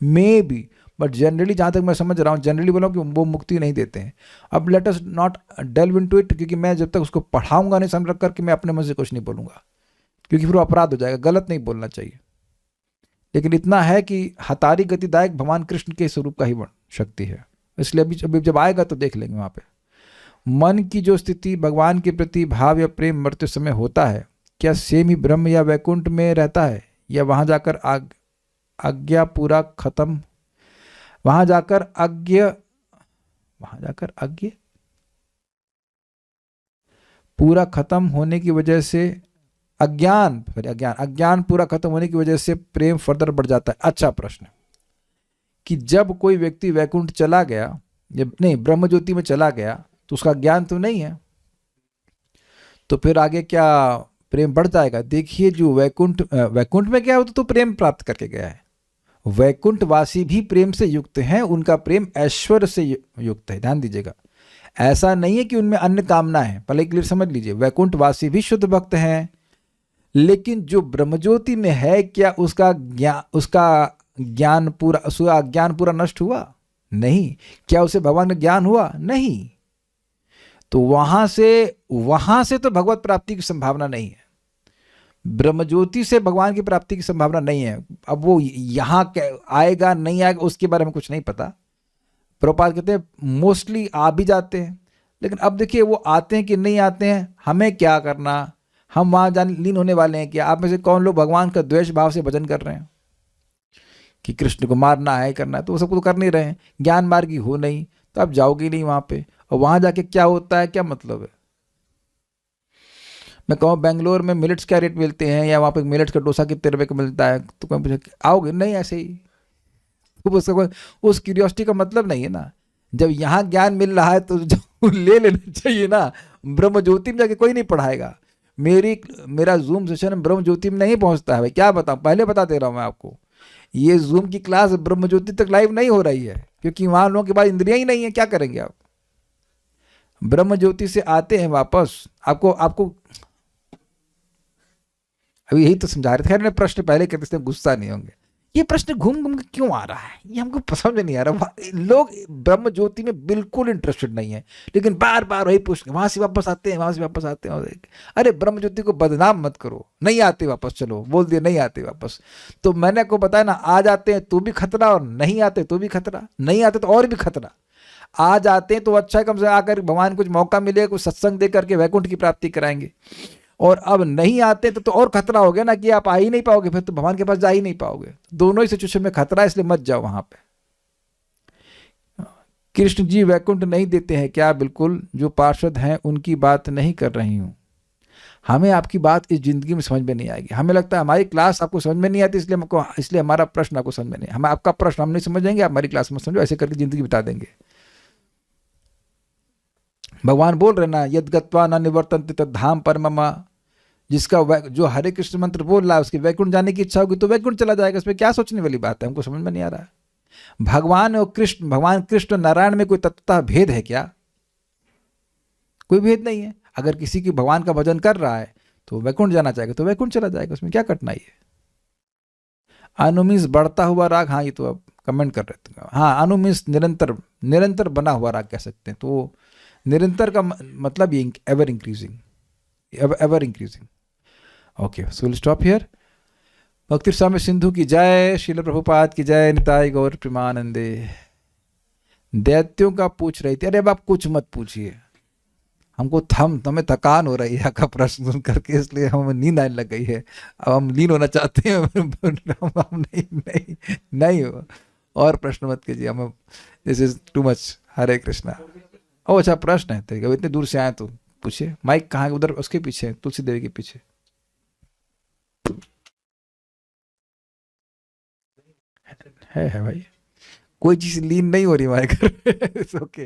मे बी, बट जनरली जहाँ तक मैं समझ रहा हूँ, जनरली बोला कि वो मुक्ति नहीं देते हैं। अब let us not delve into it, क्योंकि मैं जब तक उसको पढ़ाऊंगा नहीं समझ करके मैं अपने मन से कुछ नहीं बोलूँगा, क्योंकि फिर वो अपराध हो जाएगा, गलत नहीं बोलना चाहिए। लेकिन इतना है कि हतारी गतिदायक भगवान कृष्ण के स्वरूप का ही शक्ति है, इसलिए अभी जब आएगा तो देख लेंगे। वहाँ पे मन की जो स्थिति भगवान के प्रति भाव या प्रेम मरते समय होता है, क्या सेम ही ब्रह्म या वैकुंठ में रहता है, या वहाँ जाकर आज्ञा पूरा खत्म, वहाँ जाकर आज्ञा पूरा खत्म होने की वजह से अज्ञान पूरा खत्म होने की वजह से प्रेम फर्दर बढ़ जाता है। अच्छा प्रश्न, कि जब कोई व्यक्ति वैकुंठ चला गया, जब नहीं ब्रह्म ज्योति में चला गया, तो उसका ज्ञान तो नहीं है, तो फिर आगे क्या प्रेम बढ़ जाएगा? देखिए, जो वैकुंठ में गया तो प्रेम प्राप्त करके गया है। वैकुंठवासी भी प्रेम से युक्त हैं, उनका प्रेम ऐश्वर्य से युक्त है, ध्यान दीजिएगा। ऐसा नहीं है कि उनमें अन्य कामना है, पहले क्लियर समझ लीजिए। वैकुंठवासी भी शुद्ध भक्त हैं, लेकिन जो ब्रह्मज्योति में है, क्या उसका ज्ञान पूरा नष्ट हुआ? नहीं। क्या उसे भगवान का ज्ञान हुआ? नहीं। तो वहां से तो भगवत प्राप्ति की संभावना नहीं है, ब्रह्मज्योति से भगवान की प्राप्ति की संभावना नहीं है। अब वो यहाँ आएगा नहीं आएगा उसके बारे में कुछ नहीं पता। प्रभुपाद कहते हैं मोस्टली आ भी जाते हैं, लेकिन अब देखिए वो आते हैं कि नहीं आते हैं, हमें क्या करना, हम वहाँ लीन होने वाले हैं क्या? आप में से कौन लोग भगवान का द्वेष भाव से भजन कर रहे हैं कि कृष्ण को मारना है, करना है? तो वो सब तो कर नहीं रहे हैं, ज्ञान मार्गी हो नहीं, तो आप जाओगे नहीं वहाँ पे, और वहाँ जाके क्या होता है, क्या मतलब है? मैं कहूँ बेंगलोर में मिलेट्स क्या रेट मिलते हैं, या वहाँ पे मिलेट्स का डोसा कितने रुपए का मिलता है, तो कोई पूछे आओगे, नहीं ऐसे ही। तो उसका कोई उस क्यूरियोसिटी का मतलब नहीं है ना। जब यहाँ ज्ञान मिल रहा है तो जो ले लेना चाहिए ना। ब्रह्म ज्योति में जाके कोई नहीं पढ़ाएगा। मेरा जूम सेशन ब्रह्म ज्योति में नहीं पहुँचता है भाई, क्या बताऊँ, पहले बता दे रहा हूँ मैं आपको। ये जूम की क्लास ब्रह्म ज्योति तक लाइव नहीं हो रही है, क्योंकि वहाँ लोगों के पास इंद्रियाँ ही नहीं है, क्या करेंगे आप। ब्रह्म ज्योति से आते हैं वापस, आपको अभी यही तो समझा रहे थे। खैर मैं प्रश्न पहले करते इसलिए गुस्सा नहीं होंगे। ये प्रश्न घूम घूम के क्यों आ रहा है, ये हमको पसंद नहीं आ रहा। लोग ब्रह्म ज्योति में बिल्कुल इंटरेस्टेड नहीं है, लेकिन बार बार वही पूछते, वहां से वापस आते हैं, वहां से वापस आते हैं। अरे ब्रह्म ज्योति को बदनाम मत करो, नहीं आते वापस, चलो बोल दिए नहीं आते वापस। तो मैंने आपको बताया ना, आ जाते हैं तो भी खतरा, और नहीं आते तो भी खतरा। नहीं आते तो और भी खतरा। आ जाते हैं तो अच्छा है, कम से आकर भगवान कुछ मौका मिलेगा, कुछ सत्संग दे करके वैकुंठ की प्राप्ति कराएंगे। और अब नहीं आते तो और खतरा हो गया ना, कि आप आ ही नहीं पाओगे, फिर तो भगवान के पास जा ही नहीं पाओगे। दोनों ही सिचुएशन में खतरा है, इसलिए मत जाओ वहां पे। कृष्ण जी वैकुंठ नहीं देते हैं क्या? बिल्कुल, जो पार्षद हैं उनकी बात नहीं कर रही हूं। हमें आपकी बात इस जिंदगी में समझ में नहीं आएगी। हमें लगता है हमारी क्लास आपको समझ में नहीं आती, इसलिए हमारा प्रश्न आपको समझ में नहीं। हम आपका प्रश्न हम नहीं समझेंगे, आप हमारी क्लास में समझो, ऐसे करके जिंदगी बिता देंगे। भगवान बोल रहे ना, यद गत्वा न निवर्तन्ते तद धाम परमम। जिसका जो हरे कृष्ण मंत्र बोल रहा है, उसकी वैकुंठ जाने की इच्छा होगी तो वैकुंठ चला जाएगा। इसमें क्या सोचने वाली बात है, हमको समझ में नहीं आ रहा है। भगवान कृष्ण नारायण में कोई तत्वतः भेद है क्या? कोई भेद नहीं है। अगर किसी की भगवान का भजन कर रहा है तो वैकुंठ जाना चाहेगा तो वैकुंठ चला जाएगा, उसमें क्या कठिनाई है। अनु मीन्स बढ़ता हुआ राग, हाँ ये तो आप कमेंट कर रहे थे। हाँ, अनु मीन्स निरंतर बना हुआ राग कह सकते हैं। तो निरंतर का मतलब ये ever increasing. Okay, so will stop here. भक्ति स्वामी सिंधु की जय, श्रील प्रभुपाद की जय, निताई गौर प्रेमानंदे। दैत्यों का पूछ रही थी, अरे अब आप कुछ मत पूछिए, हमको हमें थकान हो रही है आपका प्रश्न सुन करके, इसलिए हमें नींद आने लग गई है। अब हम लीन होना चाहते हैं। हम नहीं हो, और प्रश्न मत कीजिए, हम दिस इज टू मच। हरे कृष्णा। ओ अच्छा, प्रश्न है तेरे, इतने दूर से आए तो पूछिए। माइक कहाँ है? उधर उसके पीछे, तुलसी देवी के पीछे है भाई। कोई चीज लीन नहीं हो रही हमारे घर। ओके,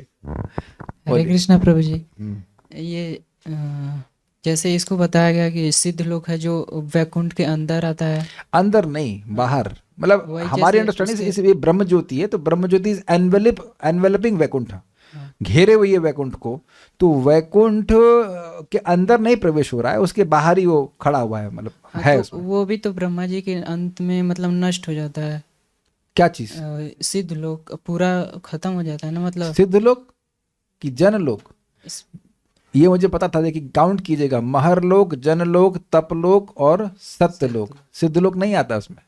हरे कृष्णा प्रभु जी। ये जैसे इसको बताया गया कि सिद्ध लोग है जो वैकुंठ के अंदर आता है, अंदर नहीं बाहर, मतलब हमारी अंडरस्टैंडिंग से ये ब्रह्म ज्योति है, तो ब्रह्म ज्योति इज एनवेलपिंग वैकुंठ, घेरे हुई है वैकुंठ को। तो वैकुंठ के अंदर नहीं प्रवेश हो रहा है, उसके बाहर ही वो खड़ा हुआ है, मतलब है तो वो भी तो ब्रह्मा जी के अंत में मतलब नष्ट हो जाता है। क्या चीज? सिद्ध लोग पूरा खत्म हो जाता है ना, मतलब सिद्ध लोग कि जन लोग? ये मुझे पता था, देखिए काउंट कीजिएगा, महर लोग, जन लोग, तप लोग और सत्य लोग। सिद्ध लोग नहीं आता उसमें,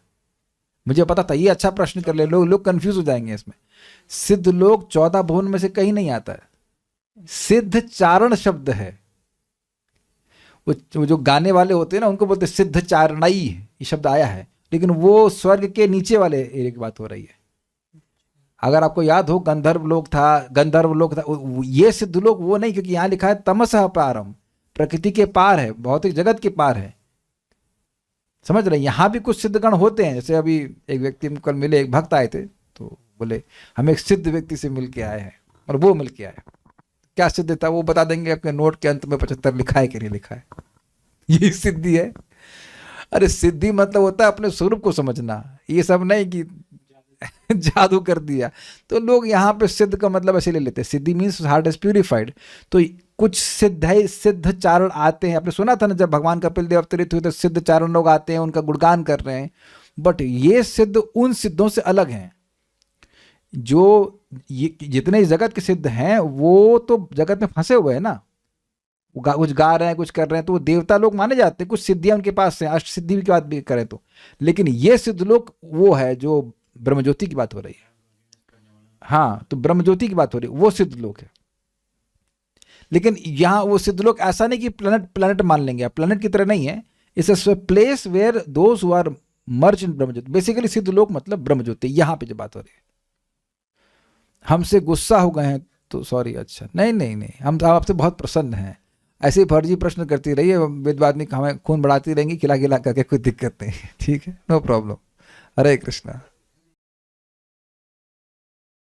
मुझे पता था। ये अच्छा प्रश्न कर ले, लोग कंफ्यूज हो जाएंगे इसमें। सिद्ध लोग 14 भुवन में से कहीं नहीं आता है। सिद्ध चारण शब्द है, वो जो गाने वाले होते हैं ना, उनको बोलते सिद्ध चारणाई, ये शब्द आया है, लेकिन वो स्वर्ग के नीचे वाले एरिया की बात हो रही है। अगर आपको याद हो, गंधर्व लोग था, ये सिद्ध लोग वो नहीं, क्योंकि यहां लिखा है तमसः पारम, प्रकृति के पार है, भौतिक जगत के पार है। समझ रहे? यहां भी कुछ सिद्धगण होते हैं। जैसे अभी एक व्यक्ति कल मिले, एक भक्त आए थे, तो बोले हम एक सिद्ध व्यक्ति से मिल के आए हैं, और वो मिल के आए। क्या सिद्ध था वो बता देंगे, अपने नोट के अंत में 75 लिखा है कि नहीं लिखा है। ये सिद्धि है। अरे सिद्धि मतलब होता है अपने स्वरूप को समझना, ये सब नहीं कि जादू कर दिया। तो लोग यहाँ पे सिद्ध का मतलब ऐसे ले लेते हैं, सिद्धि मीन्स हार्ट इज प्यूरिफाइड। तो कुछ सिद्ध चारण आते हैं। आपने सुना था ना, जब भगवान कपिल देव अवतरित हुए तो सिद्ध चारण लोग आते हैं, उनका गुणगान कर रहे हैं। बट ये सिद्ध उन सिद्धों से अलग हैं। जो ये जितने जगत के सिद्ध हैं वो तो जगत में फंसे हुए हैं ना, कुछ गा रहे हैं, कुछ कर रहे हैं, तो वो देवता लोग माने जाते हैं। कुछ सिद्धियां उनके पास हैं, अष्ट सिद्धि की बात भी करें तो। लेकिन ये सिद्ध लोग वो है जो ब्रह्मज्योति की बात हो रही है। हाँ, तो ब्रह्मज्योति की बात हो रही है, वो सिद्ध लोग है। लेकिन यहाँ वो सिद्ध लोग ऐसा नहीं कि प्लेनेट मान लेंगे, प्लेनेट की तरह नहीं है। It's a place where those who are merged in ब्रह्मज्योति। बेसिकली सिद्ध लोग मतलब ब्रह्मज्योति, यहाँ पे जो बात हो रही है। हमसे गुस्सा हो गए हैं तो सॉरी। अच्छा, नहीं, हम आपसे बहुत प्रसन्न हैं। ऐसे ही फर्जी प्रश्न करती रहिए, वेदवादिनी हमें खून बढ़ाती रहेंगी खिला खिला करके, कोई दिक्कत नहीं। ठीक है, नो प्रॉब्लम। हरे कृष्णा।